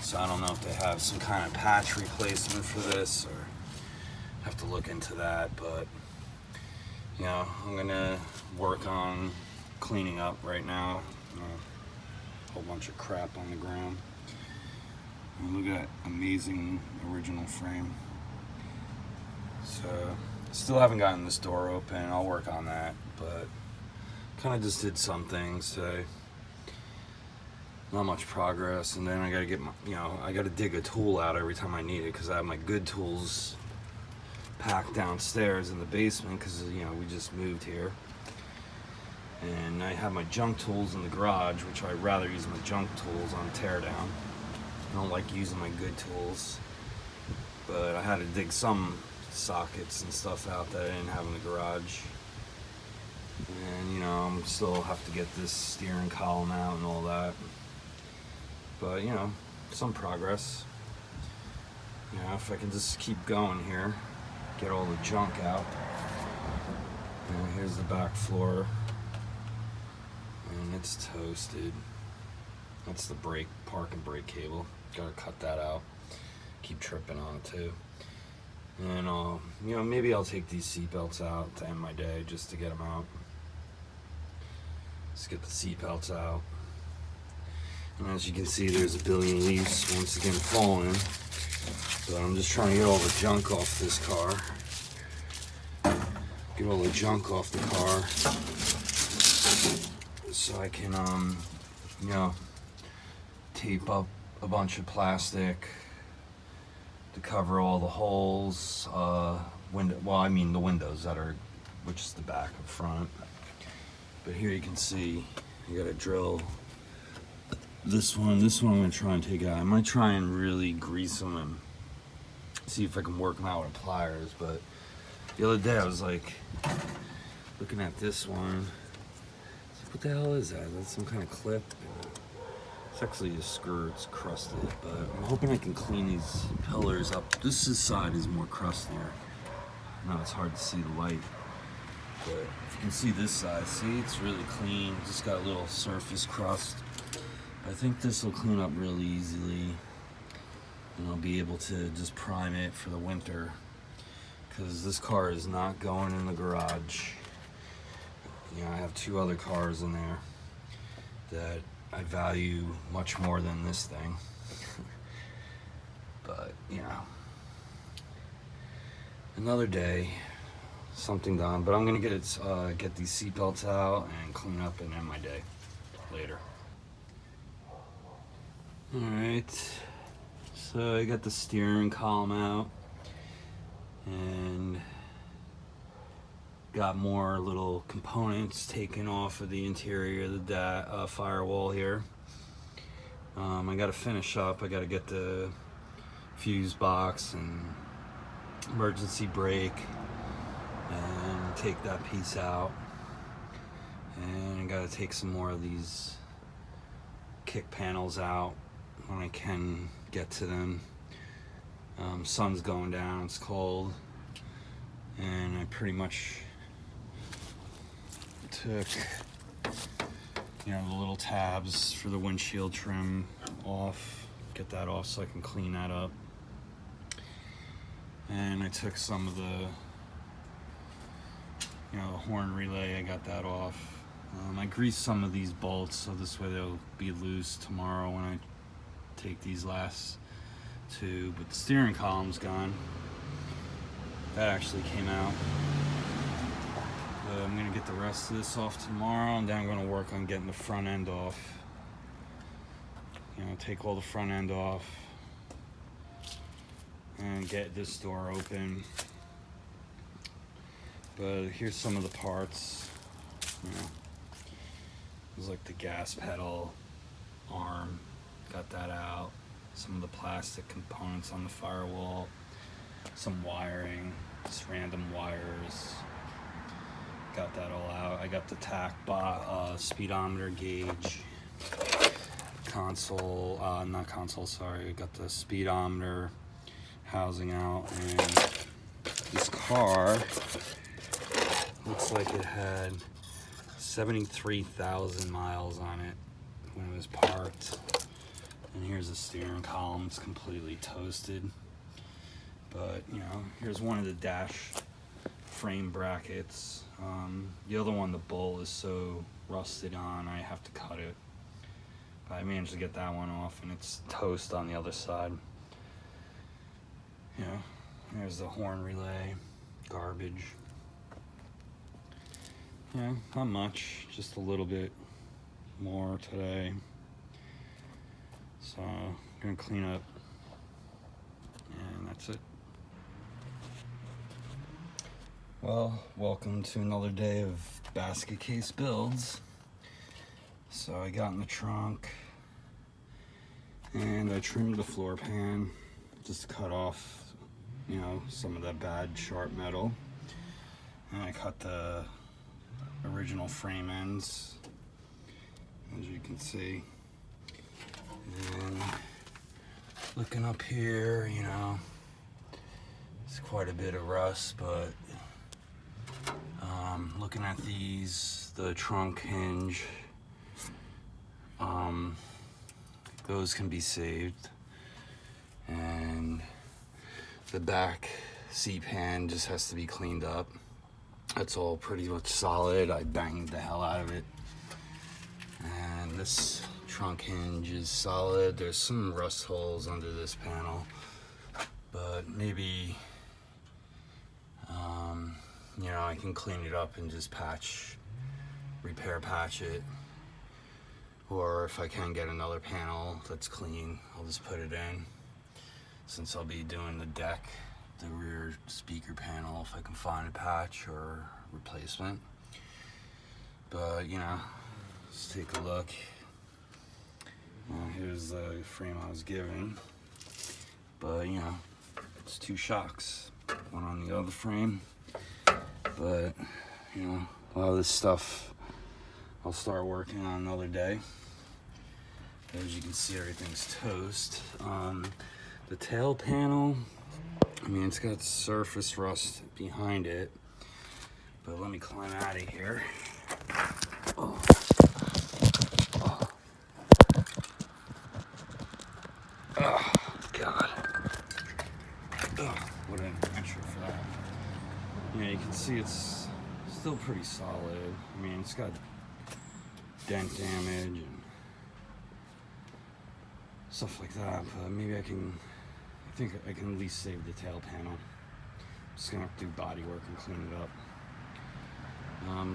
So I don't know if they have some kind of patch replacement for this, or have to look into that. But I'm gonna work on cleaning up right now. A whole bunch of crap on the ground. And look at that amazing original frame. So still haven't gotten this door open. I'll work on that, but kind of just did some things today. Not much progress. And then I gotta get my, I gotta dig a tool out every time I need it because I have my good tools packed downstairs in the basement because we just moved here. And I have my junk tools in the garage, which I'd rather use my junk tools on teardown. I don't like using my good tools, but I had to dig some sockets and stuff out that I didn't have in the garage. And I'm still have to get this steering column out and all that. But some progress. If I can just keep going here, get all the junk out. And here's the back floor, and it's toasted. That's the park and brake cable. Gotta cut that out. Keep tripping on it too. And maybe I'll take these seat belts out to end my day just to get them out. Let's get the seat belts out. And as you can see, there's a billion leaves once again falling. But I'm just trying to get all the junk off this car. Get all the junk off the car so I can tape up a bunch of plastic to cover all the holes, the windows which is the back and front. But here you can see, you gotta drill this one I'm gonna try and take out. I might try and really grease them and see if I can work them out with pliers. But the other day I was like looking at this one. What the hell is that? That's some kind of clip. It's actually a screw, it's crusted, but I'm hoping I can clean these pillars up. This side is more crustier. I know it's hard to see the light, but if you can see this side, see, it's really clean. Just got a little surface crust. I think this will clean up really easily, and I'll be able to just prime it for the winter, because this car is not going in the garage. I have two other cars in there that I value much more than this thing. But another day, something done. But I'm gonna get these seat belts out and clean up and end my day later. All right, so I got the steering column out and got more little components taken off of the interior of the firewall here. I got to finish up. I got to get the fuse box and emergency brake and take that piece out. And I got to take some more of these kick panels out when I can get to them. Sun's going down, it's cold, and I pretty much took the little tabs for the windshield trim off, get that off so I can clean that up. And I took some of the the horn relay, I got that off. I greased some of these bolts so this way they'll be loose tomorrow when I take these last two. But the steering column's gone. That actually came out. I'm gonna get the rest of this off tomorrow, and then I'm gonna work on getting the front end off. Take all the front end off, and get this door open. But here's some of the parts. You know, there's like the gas pedal arm, got that out. Some of the plastic components on the firewall, some wiring, just random wires. Got that all out. I got the speedometer gauge, console, not console, sorry. I got the speedometer housing out, and this car looks like it had 73,000 miles on it when it was parked. And here's the steering column. It's completely toasted. But, you know, here's one of the dash frame brackets. The other one, the bolt, is so rusted on, I have to cut it. But I managed to get that one off, and it's toast on the other side. You know, there's the horn relay, garbage. Yeah, not much, just a little bit more today. So I'm gonna clean up, and that's it. Well, welcome to another day of basket case builds. So I got in the trunk and I trimmed the floor pan just to cut off, you know, some of that bad sharp metal. And I cut the original frame ends, as you can see. And looking up here, you know, it's quite a bit of rust, but looking at these, the trunk hinge, those can be saved, and the back seat pan just has to be cleaned up. That's all pretty much solid. I banged the hell out of it. And this trunk hinge is solid. There's some rust holes under this panel, but maybe you know, I can clean it up and just repair patch it. Or if I can get another panel that's clean, I'll just put it in. Since I'll be doing the deck, the rear speaker panel, if I can find a patch or replacement. But, you know, let's take a look. Here's the frame I was given. But, you know, it's two shocks. One on the other frame. But, you know, a lot of this stuff I'll start working on another day. As you can see, everything's toast. The tail panel, I mean, it's got surface rust behind it. But let me climb out of here. Oh. Oh, God. Oh, what an adventure for that. Yeah, you can see it's still pretty solid. I mean, it's got dent damage and stuff like that, but maybe I think I can at least save the tail panel. I'm just gonna have to do body work and clean it up.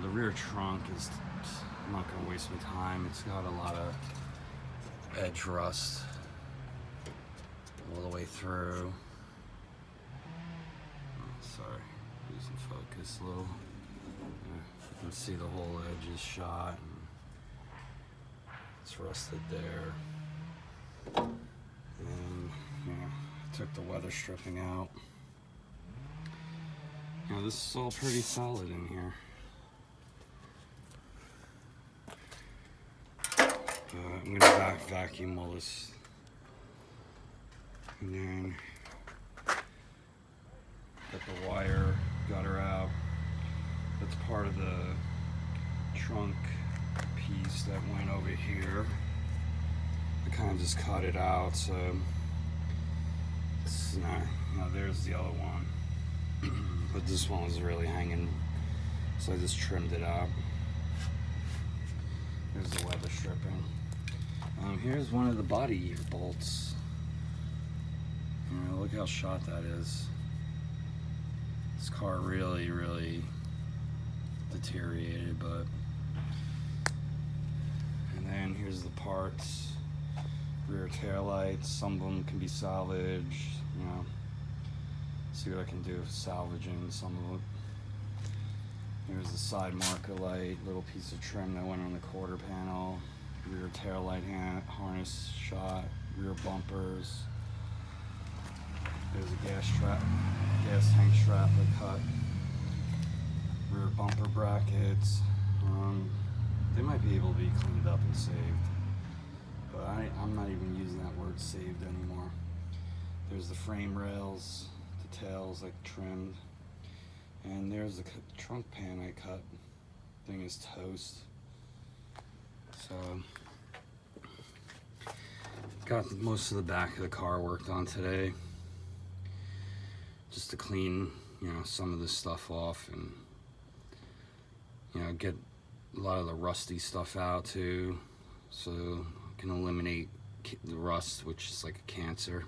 The rear trunk is, I'm not gonna waste my time. It's got a lot of edge rust all the way through. Oh, sorry, losing focus a little. Yeah, you can see the whole edge is shot and it's rusted there. And took the weather stripping out. You know, this is all pretty solid in here. I'm gonna vacuum all this, and then got the wire gutter out. That's part of the trunk piece that went over here. I kind of just cut it out, so it's not, there's the other one. But this one was really hanging, so I just trimmed it out. Here's the weather stripping. Here's one of the body bolts. Look how shot that is. This car really, really deteriorated, but. And then here's the parts. Rear taillights, some of them can be salvaged, see what I can do with salvaging some of it. Here's the side marker light, little piece of trim that went on the quarter panel, rear tail light harness shot, rear bumpers. There's a gas tank strap that cut, rear bumper brackets. They might be able to be cleaned up and saved, but I'm not even using that word saved anymore. There's the frame rails, the tails like trimmed. And there's the trunk pan I cut. Thing is toast. So, got most of the back of the car worked on today. Just to clean, some of this stuff off and, get a lot of the rusty stuff out too. So, I can eliminate the rust, which is like a cancer.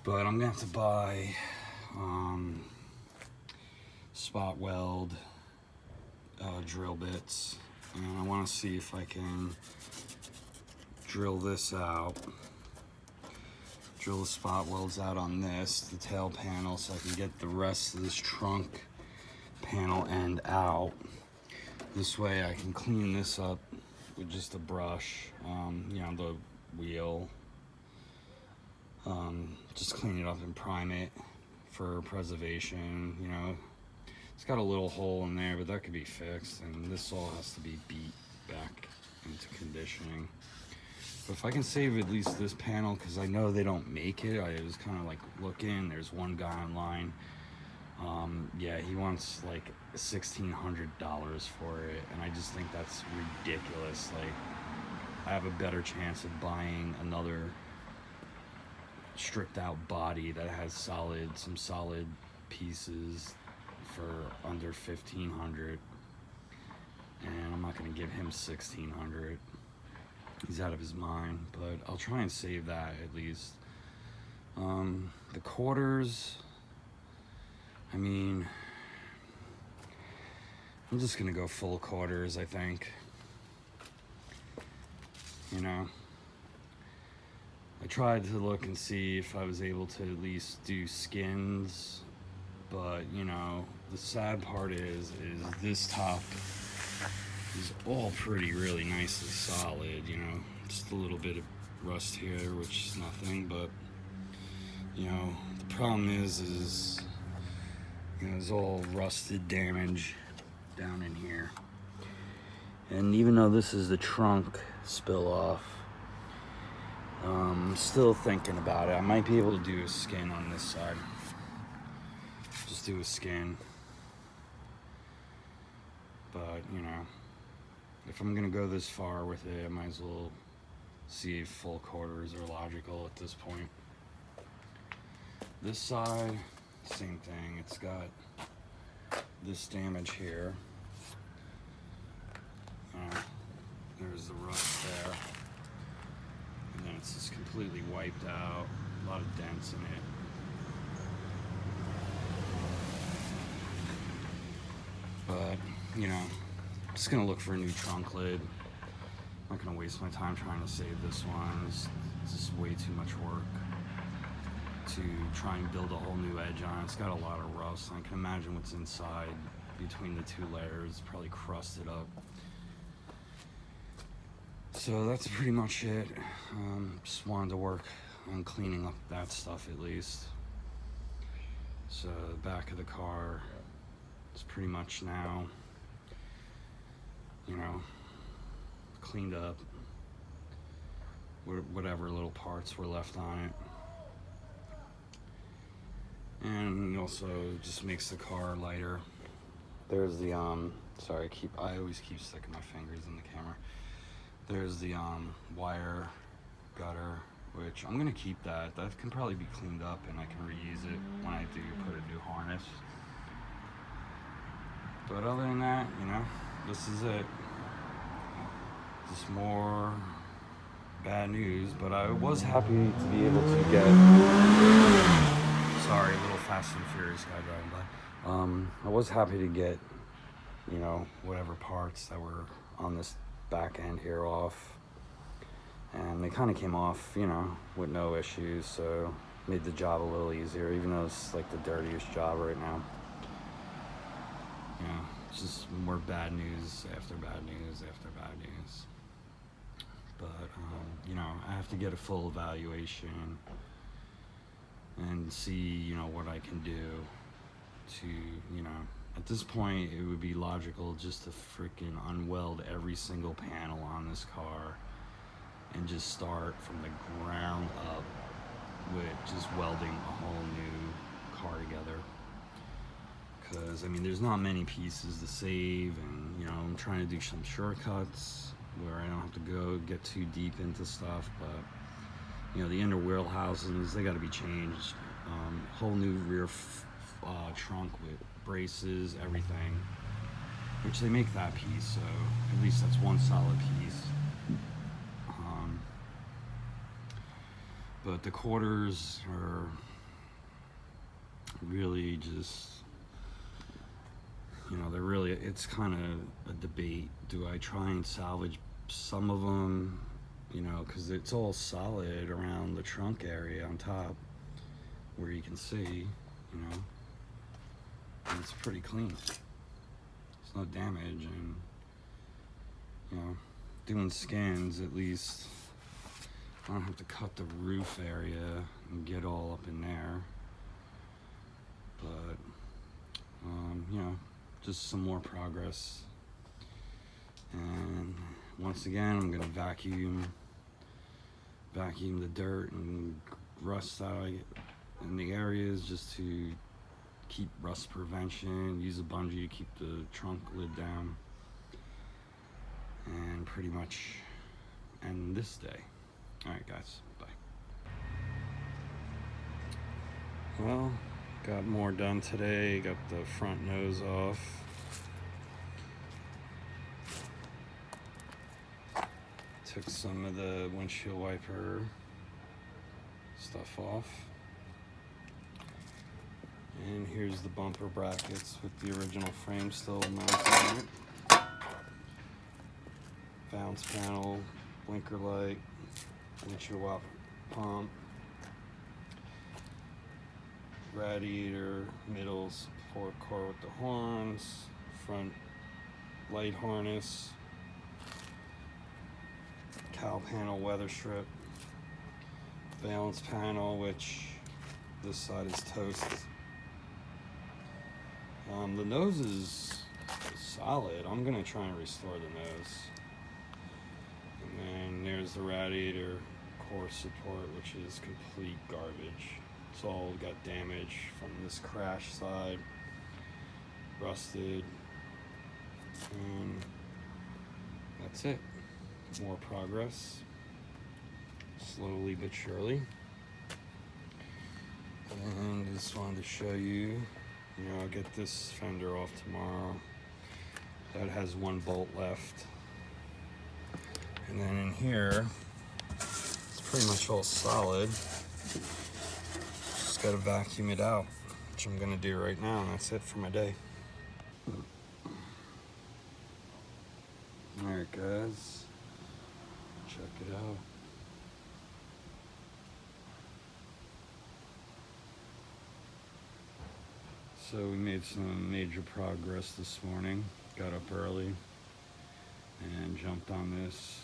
But I'm gonna have to buy, spot weld drill bits, and I want to see if I can drill this out, drill the spot welds out on the tail panel, so I can get the rest of this trunk panel end out. This way I can clean this up with just a brush, the wheel, just clean it up and prime it for preservation. It's got a little hole in there, but that could be fixed, and this all has to be beat back into conditioning. But if I can save at least this panel, because I know they don't make it, I was kind of like looking, there's one guy online, yeah, he wants like $1,600 for it, and I just think that's ridiculous. Like, I have a better chance of buying another stripped out body that has some solid pieces for under $1,500, and I'm not going to give him $1,600. He's out of his mind, but I'll try and save that at least. The quarters, I'm just going to go full quarters, I think. I tried to look and see if I was able to at least do skins, but the sad part is this top is all really nice and solid, just a little bit of rust here, which is nothing, but the problem is there's all rusted damage down in here. And even though this is the trunk spill off, I'm still thinking about it. I might be able to do a skin on this side. Just do a skin. But, if I'm gonna go this far with it, I might as well see if full quarters are logical at this point. This side, same thing. It's got this damage here. There's the rust there. And then it's just completely wiped out. A lot of dents in it. But, just gonna look for a new trunk lid. I'm not gonna waste my time trying to save this one. It's just way too much work to try and build a whole new edge on it. It's got a lot of rust. I can imagine what's inside between the two layers, probably crusted up. So that's pretty much it. Just wanted to work on cleaning up that stuff at least. So the back of the car is pretty much now, cleaned up. Whatever little parts were left on it. And also just makes the car lighter. There's the, sorry, I always keep sticking my fingers in the camera. There's the wire gutter, which I'm gonna keep that. That can probably be cleaned up and I can reuse it when I do put a new harness. But other than that, this is it. Just more bad news, but I was happy to be able to get, sorry, a little Fast and Furious guy driving by. I was happy to get, whatever parts that were on this back end here off, and they kind of came off, with no issues. So made the job a little easier, even though it's like the dirtiest job right now. You know, it's just more bad news after bad news after bad news. But, you know, I have to get a full evaluation and see, you know, what I can do to, you know, at this point it would be logical just to freaking unweld every single panel on this car and just start from the ground up with just welding a whole new car together. Because, I mean, there's not many pieces to save, and, you know, I'm trying to do some shortcuts where I don't have to get too deep into stuff, but, you know, the inner wheel houses, they got to be changed. Whole new rear trunk with braces, everything, which they make that piece, so at least that's one solid piece. But the quarters are really just, you know, they're really, it's kind of a debate. Do I try and salvage some of them, you know, because it's all solid around the trunk area on top where you can see, you know, and it's pretty clean. There's no damage, and, you know, doing skins, at least I don't have to cut the roof area and get all up in there. But, you know, just some more progress. And once again, I'm gonna vacuum the dirt and rust out in the areas just to keep rust prevention. Use a bungee to keep the trunk lid down, and pretty much end this day. All right, guys, bye. Well, got more done today. Got the front nose off. Took some of the windshield wiper stuff off. And here's the bumper brackets with the original frame still mounted on it. Bounce panel, blinker light, windshield wiper pump, radiator, middle support core with the horns, front light harness, cowl panel weather strip, valance panel, which this side is toast. The nose is solid. I'm gonna try and restore the nose. And then there's the radiator core support, which is complete garbage. It's all got damage from this crash side, rusted, and that's it. More progress, slowly but surely. And just wanted to show you, I'll get this fender off tomorrow. That has one bolt left. And then in here, it's pretty much all solid. Just gotta vacuum it out, which I'm gonna do right now, and that's it for my day. Alright guys, check it out. So we made some major progress this morning. Got up early and jumped on this.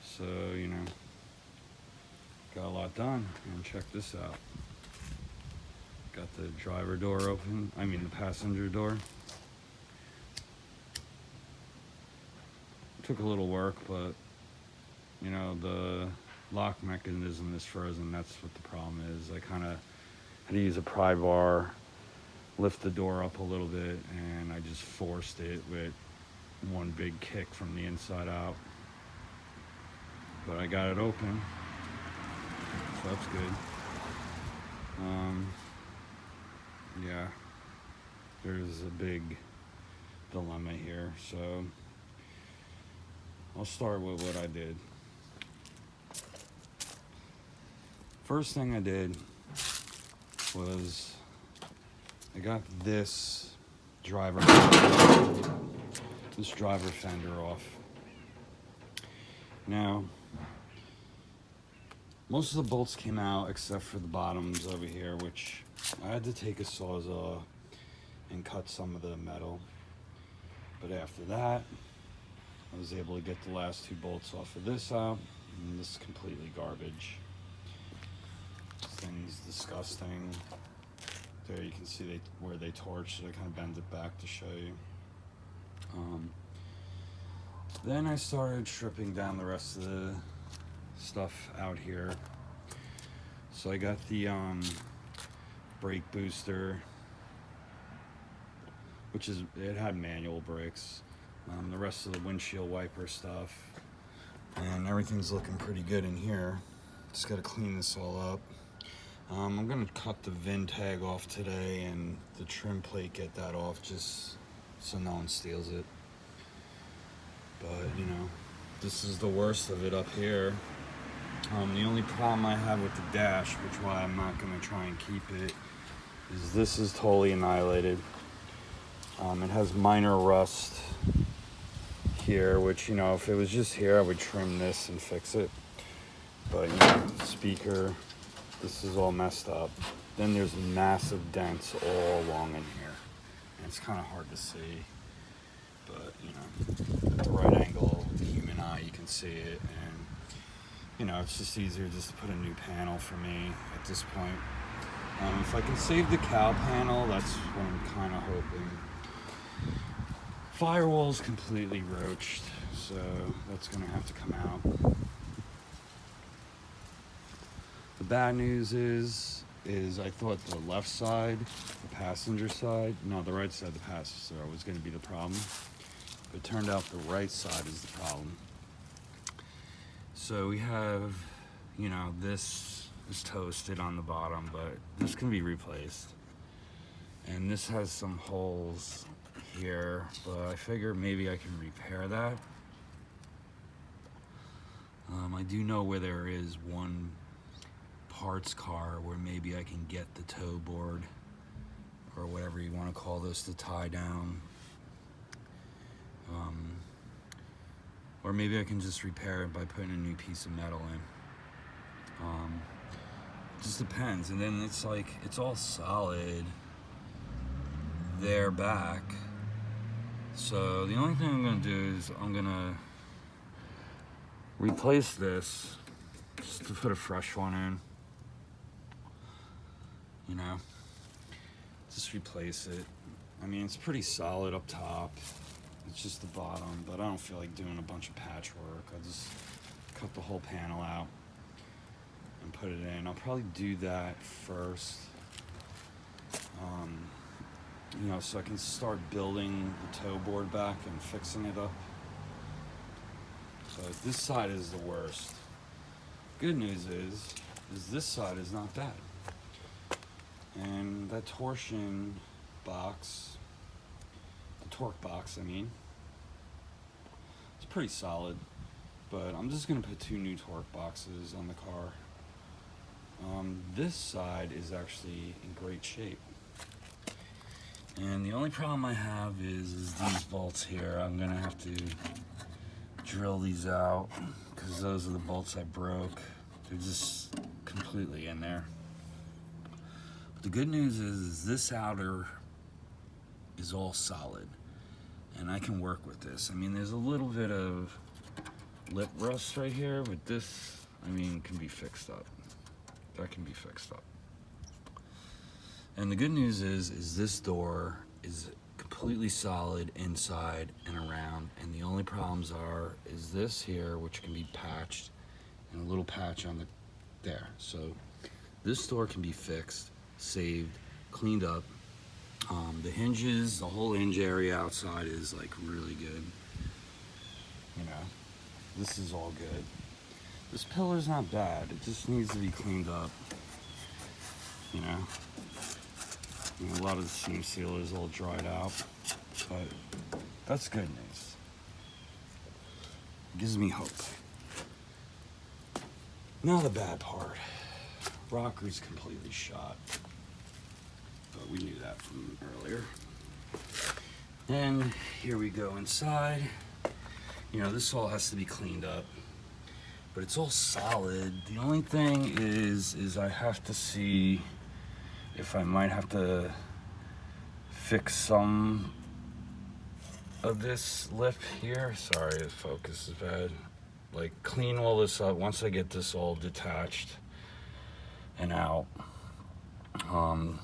So, got a lot done. And check this out. Got the driver door open, the passenger door. Took a little work, but the lock mechanism is frozen. That's what the problem is. I kind of had to use a pry bar, lift the door up a little bit, and I just forced it with one big kick from the inside out. But I got it open, so that's good. Yeah, there's a big dilemma here, so I'll start with what I did. First thing I did was I got this driver fender off. Now, Most of the bolts came out except for the bottoms over here, which I had to take a sawzall and cut some of the metal. But after that, I was able to get the last 2 bolts off of this out, and this is completely garbage. This thing's disgusting. There you can see where they torched it. I kind of bend it back to show you. Then I started stripping down the rest of the stuff out here. So I got the brake booster, which it had manual brakes. The rest of the windshield wiper stuff, and everything's looking pretty good in here. Just got to clean this all up. I'm gonna cut the VIN tag off today and the trim plate, get that off just so no one steals it. But you know, this is the worst of it up here. The only problem I have with the dash, which why I'm not gonna try and keep it, is this is totally annihilated. It has minor rust here, which, you know, if it was just here I would trim this and fix it. But you know, speaker, this is all messed up. Then there's massive dents all along in here, and it's kind of hard to see, but you know, at the right angle, the human eye, you can see it. And you know, it's just easier just to put a new panel for me at this point. If I can save the cow panel, that's what I'm kind of hoping. Firewall's completely roached, so that's gonna have to come out. The bad news is I thought the left side, the passenger side, no, the right side, the passenger side, was gonna be the problem. But it turned out the right side is the problem. So we have, you know, this is toasted on the bottom, but this can be replaced. And this has some holes here, but I figure maybe I can repair that. I do know where there is one parts car where maybe I can get the tow board or whatever you want to call this to tie down. Or maybe I can just repair it by putting a new piece of metal in. It just depends. And then it's like, it's all solid there back. So the only thing I'm gonna do is I'm gonna replace this just to put a fresh one in. You know, just replace it. I mean, it's pretty solid up top. It's just the bottom, but I don't feel like doing a bunch of patchwork. I'll just cut the whole panel out and put it in. I'll probably do that first. You know, so I can start building the tow board back and fixing it up. So this side is the worst. Good news is this side is not bad. And that torsion box, the torque box, I mean, it's pretty solid. But I'm just gonna put 2 new torque boxes on the car. This side is actually in great shape. And the only problem I have is these bolts here. I'm gonna have to drill these out because those are the bolts I broke. They're just completely in there. But the good news is this outer is all solid and I can work with this. I mean, there's a little bit of lip rust right here, but this, I mean, can be fixed up. That can be fixed up. And the good news is this door is completely solid inside and around, and the only problems is this here, which can be patched, and a little patch on there. So this door can be fixed, saved, cleaned up. The hinges, the whole hinge area outside is like really good. You know, this is all good. This pillar's not bad. It just needs to be cleaned up. You know, a lot of the seam seal is all dried out, but that's good news. It gives me hope. Now the bad part. Rocker's completely shot, but we knew that from earlier. And here we go inside. You know, this all has to be cleaned up. but it's all solid. The only thing is I have to see if I might have to fix some of this lip here. Sorry, the focus is bad. Like, clean all this up once I get this all detached and out. I'm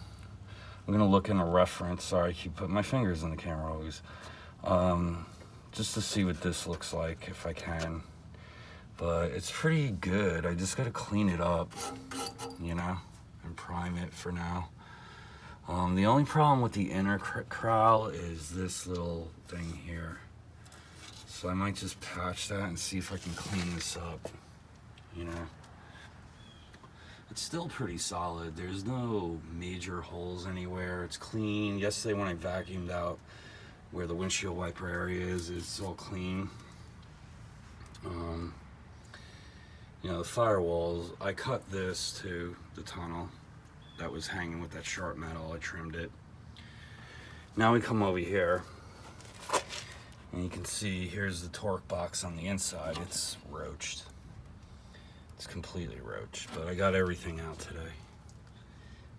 gonna look in a reference. Sorry, I keep putting my fingers in the camera always. Just to see what this looks like if I can. But it's pretty good. I just gotta clean it up, you know, and prime it for now. The only problem with the inner crowl is this little thing here. So I might just patch that and see if I can clean this up, you know. It's still pretty solid. There's no major holes anywhere. It's clean. Yesterday when I vacuumed out where the windshield wiper area is, it's all clean. You know, the firewalls, I cut this to the tunnel that was hanging with that sharp metal. I trimmed it. Now we come over here and you can see here's the torque box on the inside. It's roached. It's completely roached, but I got everything out today.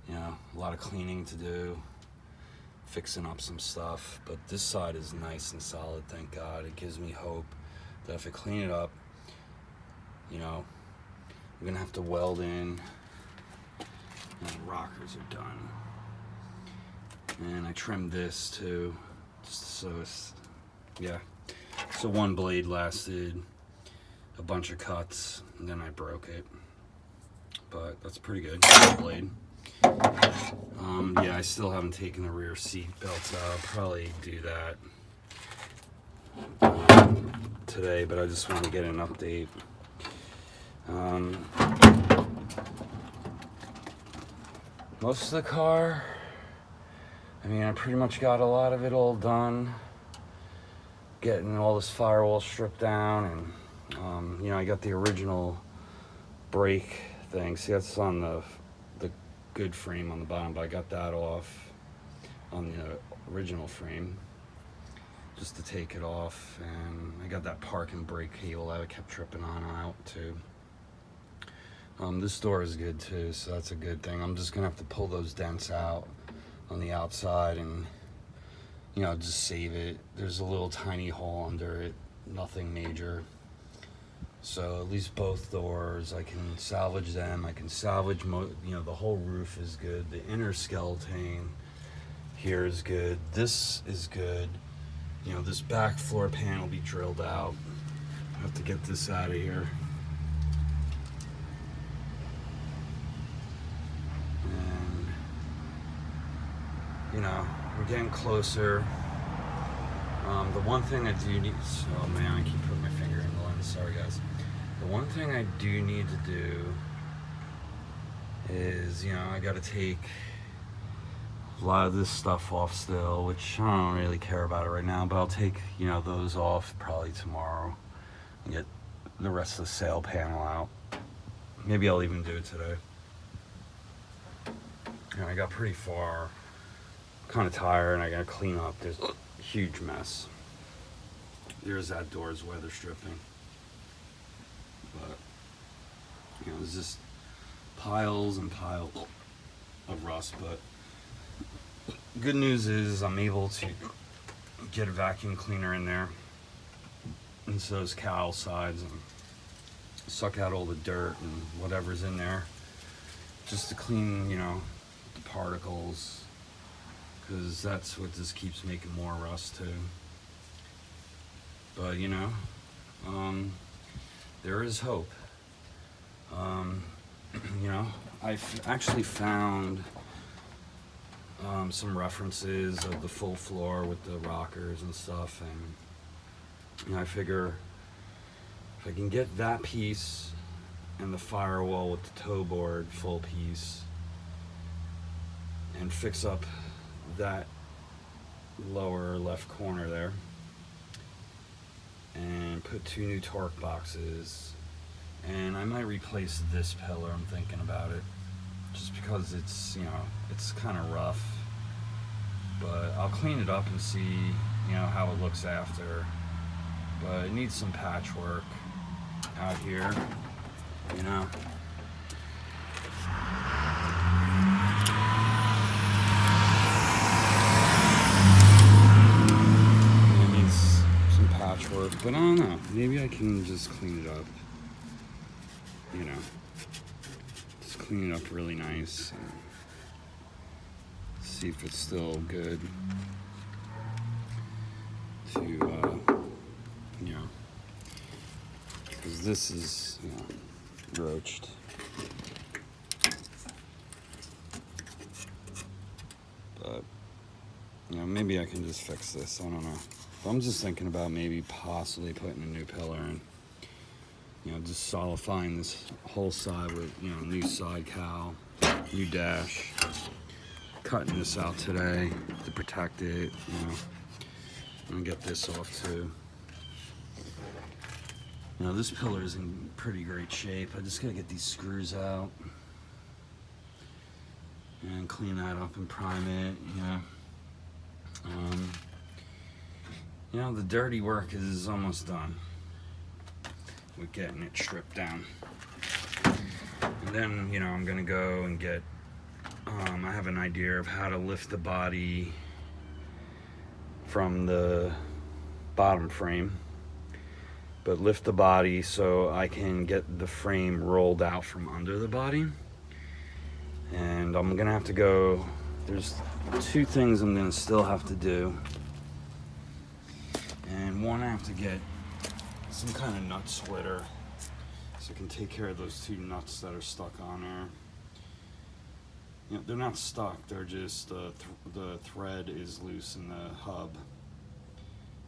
You know, a lot of cleaning to do, fixing up some stuff, but this side is nice and solid, thank God. It gives me hope that if I clean it up, you know, I'm gonna have to weld in, and the rockers are done. And I trimmed this too, just so it's, yeah. So one blade lasted a bunch of cuts, and then I broke it. But that's pretty good, blade. Yeah, I still haven't taken the rear seat belts out. I'll probably do that today, but I just want to get an update. Most of the car, I mean, I pretty much got a lot of it all done. Getting all this firewall stripped down, and you know, I got the original brake thing. See, that's on the good frame on the bottom, but I got that off on the original frame just to take it off. And I got that park and brake cable that I kept tripping on out too. This door is good too, so that's a good thing. I'm just gonna have to pull those dents out on the outside and, you know, just save it. There's a little tiny hole under it, nothing major. So at least both doors, I can salvage them. I can salvage, you know, the whole roof is good. The inner skeleton here is good. This is good. You know, this back floor pan will be drilled out. I have to get this out of here. And, you know, we're getting closer. The one thing I do need, oh man, I keep putting my finger in the lens, sorry guys. The one thing I do need to do is, you know, I gotta take a lot of this stuff off still, which I don't really care about it right now, but I'll take, you know, those off probably tomorrow and get the rest of the sail panel out. Maybe I'll even do it today. You know, I got pretty far, kind of tired, and I gotta clean up. There's a huge mess. There's that door's weather stripping. But, you know, there's just piles and piles of rust. But good news is I'm able to get a vacuum cleaner in there, and so those cowl sides, and suck out all the dirt and whatever's in there, just to clean, you know, the particles, because that's what just keeps making more rust too. But, you know, there is hope. You know, I've actually found some references of the full floor with the rockers and stuff, and, you know, I figure if I can get that piece and the firewall with the toe board full piece and fix up that lower left corner there and put 2 new torque boxes, and I might replace this pillar. I'm thinking about it just because it's, you know, it's kind of rough, but I'll clean it up and see, you know, how it looks after. But it needs some patchwork. out here, you know. It needs some patchwork, but I don't know. Maybe I can just clean it up, you know. Just clean it up really nice and see if it's still good to, you know, because this is, you know, roached. But, you know, maybe I can just fix this. I don't know. But I'm just thinking about maybe possibly putting a new pillar in. You know, just solidifying this whole side with, you know, new side cowl, new dash. Cutting this out today to protect it, you know. I'm gonna get this off too. You know, this pillar is in pretty great shape. I just gotta get these screws out and clean that up and prime it, you know. You know, the dirty work is almost done with getting it stripped down. And then, you know, I'm gonna go and get, I have an idea of how to lift the body from the bottom frame, but lift the body so I can get the frame rolled out from under the body. And I'm gonna have to go, there's two things I'm gonna still have to do. And one, I have to get some kind of nut splitter so I can take care of those two nuts that are stuck on there. You know, they're not stuck, they're just, the thread is loose in the hub.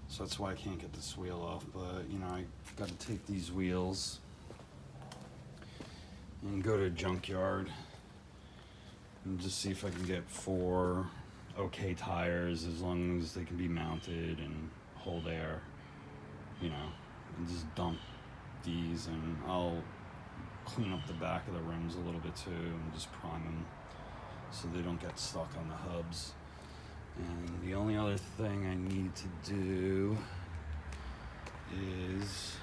So that's why I can't get this wheel off, but you know, I gotta take these wheels and go to a junkyard and just see if I can get 4 okay tires, as long as they can be mounted and hold air, you know, and just dump these, and I'll clean up the back of the rims a little bit too and just prime them so they don't get stuck on the hubs. And the only other thing I need to do is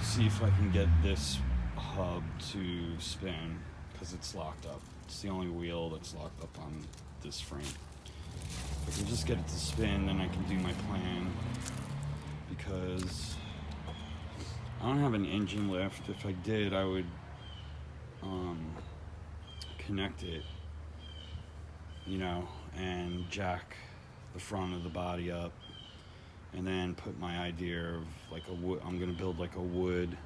see if I can get this hub to spin, because it's locked up. It's the only wheel that's locked up on this frame. If I can just get it to spin, then I can do my plan, because I don't have an engine lift. If I did, I would connect it, you know, and jack the front of the body up, and then put my idea of like a wood, I'm gonna build like a wood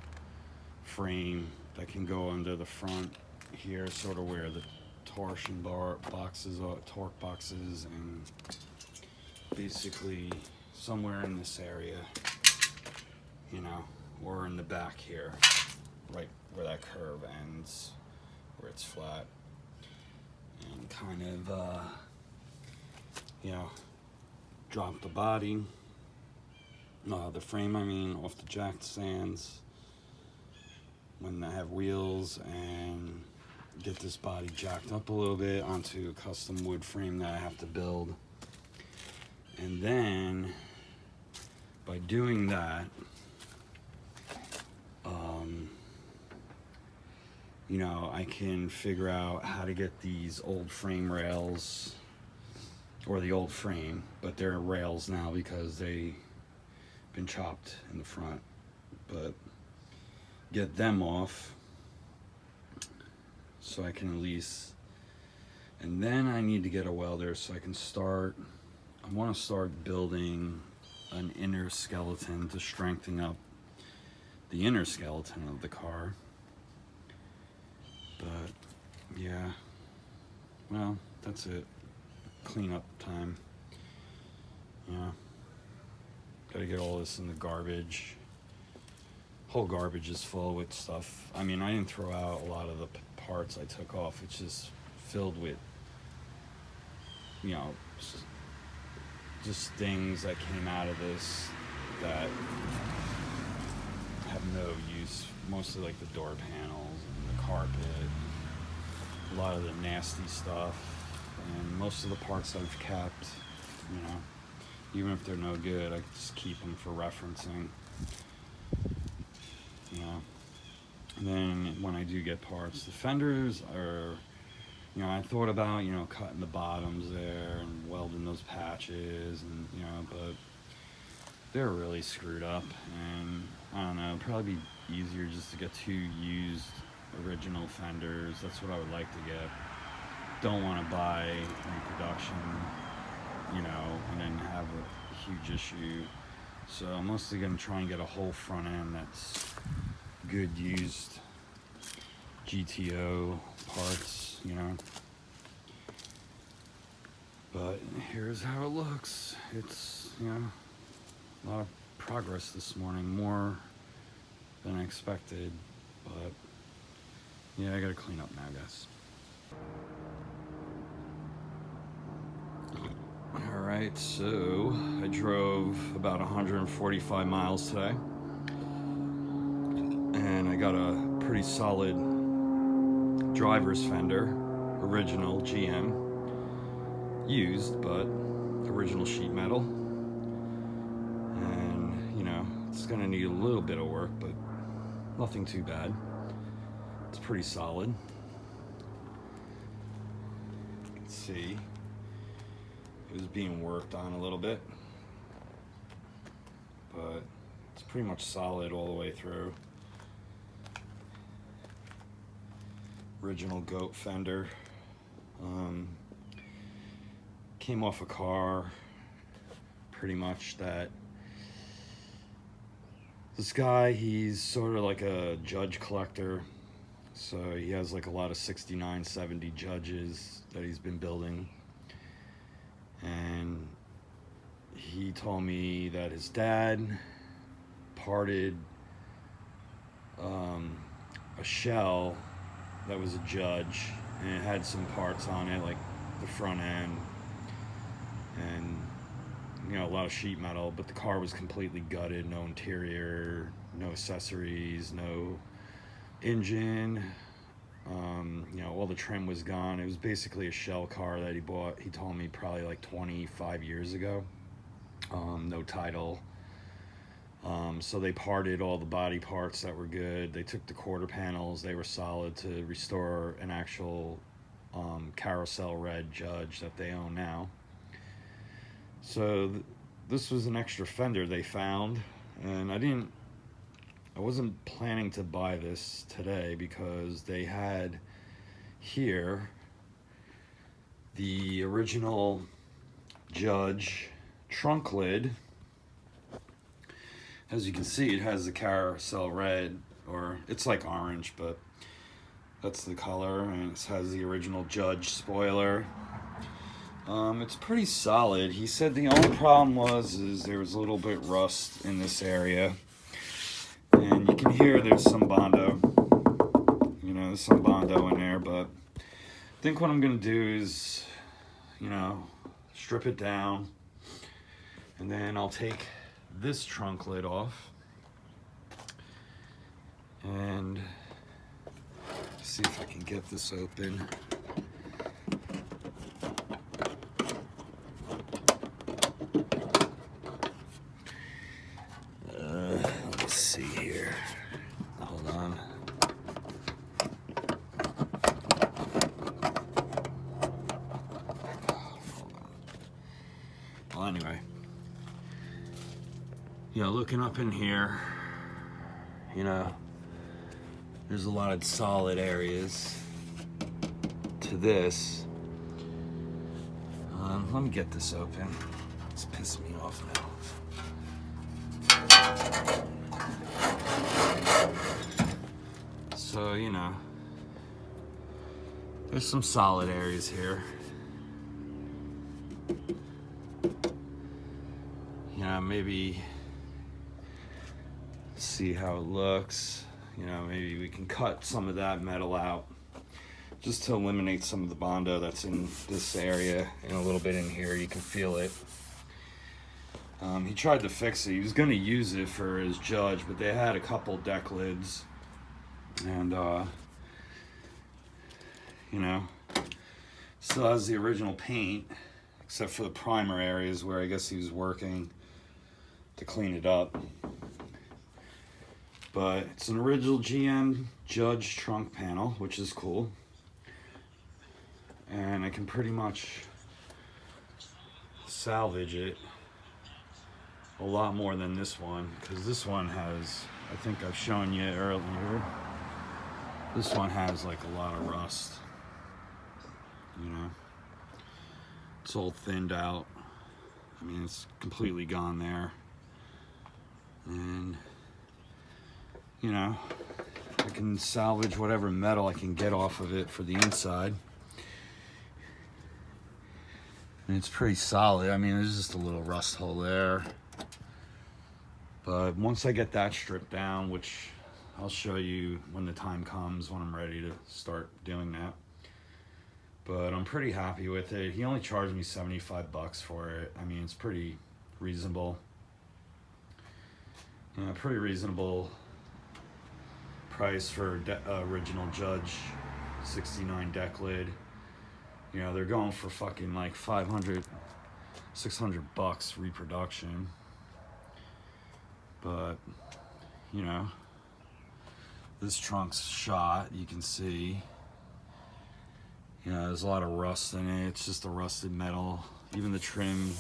frame that can go under the front here, sort of where the torsion bar boxes are, torque boxes, and basically somewhere in this area, you know, or in the back here, right where that curve ends, where it's flat, and kind of, you know, drop the body, the frame, I mean, off the jack stands when I have wheels, and get this body jacked up a little bit onto a custom wood frame that I have to build. And then by doing that, you know, I can figure out how to get these old frame rails, or the old frame, but they're rails now because they've been chopped in the front, but get them off so I can at least, and then I need to get a welder so I can start, I want to start building an inner skeleton to strengthen up the inner skeleton of the car. But yeah, well, that's it. Cleanup time. Yeah, gotta get all this in the garbage. Whole garbage is full with stuff. I mean, I didn't throw out a lot of the parts I took off. It's just filled with, you know, just things that came out of this that have no use. Mostly like the door panels and the carpet, a lot of the nasty stuff. and most of the parts I've kept, you know, even if they're no good, I just keep them for referencing, you know. And then when I do get parts, the fenders are, you know, I thought about, you know, cutting the bottoms there and welding those patches, and, you know, but they're really screwed up, and I don't know, it'd probably be easier just to get 2 used original fenders. That's what I would like to get. Don't want to buy reproduction, you know, and then have a huge issue. So I'm mostly going to try and get a whole front end that's good used GTO parts, you know. But here's how it looks. It's, you know, a lot of progress this morning, more than I expected, but yeah, I gotta clean up now, guys. Alright, so I drove about 145 miles today, and I got a pretty solid driver's fender, original GM, used, but original sheet metal. And, you know, it's gonna need a little bit of work, but nothing too bad. It's pretty solid. You can see it was being worked on a little bit, but it's pretty much solid all the way through. Original goat fender. Came off a car, pretty much, that this guy, he's sort of like a judge collector, so he has like a lot of 69, 70 judges that he's been building, and he told me that his dad parted a shell that was a judge, and it had some parts on it, like the front end, and, you know, a lot of sheet metal, but the car was completely gutted, no interior, no accessories, no engine, you know, all the trim was gone. It was basically a shell car that he bought, he told me, probably like 25 years ago. No title. So they parted all the body parts that were good. They took the quarter panels, they were solid, to restore an actual carousel red Judge that they own now. So this was an extra fender they found, and I wasn't planning to buy this today because they had here the original Judge trunk lid. As you can see, it has the carousel red, or it's like orange, but that's the color, and it has the original Judge spoiler. It's pretty solid. He said the only problem is there was a little bit rust in this area, and you can hear there's some Bondo. You know, there's some Bondo in there, but I think what I'm gonna do is, you know, strip it down, and then I'll take this trunk lid off and see if I can get this open. Let me see here. Hold on. Well, anyway. You know, looking up in here, you know, there's a lot of solid areas to this. Let me get this open. It's pissing me off now. So, you know, there's some solid areas here. You know, maybe see how it looks. You know, maybe we can cut some of that metal out just to eliminate some of the Bondo that's in this area, and a little bit in here. You can feel it. He tried to fix it. He was going to use it for his Judge, but they had a couple deck lids, and you know, Still has the original paint, except for the primer areas where I guess he was working to clean it up. But it's an original GM Judge trunk panel, which is cool. And I can pretty much salvage it a lot more than this one, because this one has, I think I've shown you earlier, this one has like a lot of rust, you know. It's all thinned out. I mean, it's completely gone there. And you know, I can salvage whatever metal I can get off of it for the inside. And it's pretty solid. I mean, there's just a little rust hole there. But once I get that stripped down, which I'll show you when the time comes, when I'm ready to start doing that. But I'm pretty happy with it. He only charged me 75 bucks for it. I mean, it's pretty reasonable. You know, pretty reasonable price for original Judge 69 deck lid. You know, they're going for fucking like 500, 600 bucks reproduction. But, you know, this trunk's shot, you can see. You know, there's a lot of rust in it. It's just a rusted metal. Even the trim,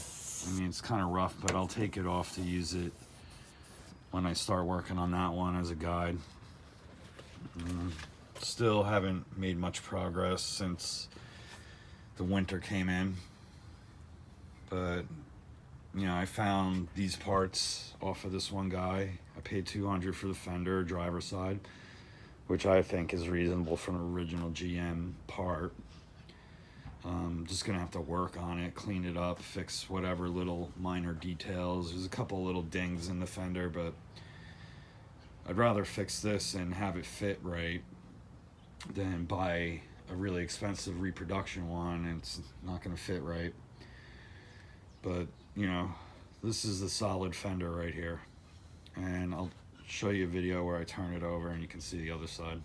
I mean, it's kind of rough, but I'll take it off to use it when I start working on that one as a guide. Still haven't made much progress since the winter came in. But, you know, I found these parts off of this one guy. I paid $200 for the fender, driver's side, which I think is reasonable for an original GM part. Just gonna have to work on it, clean it up, fix whatever little minor details. There's a couple little dings in the fender, but I'd rather fix this and have it fit right than buy a really expensive reproduction one and it's not gonna fit right. But, you know, this is the solid fender right here. And I'll show you a video where I turn it over and you can see the other side.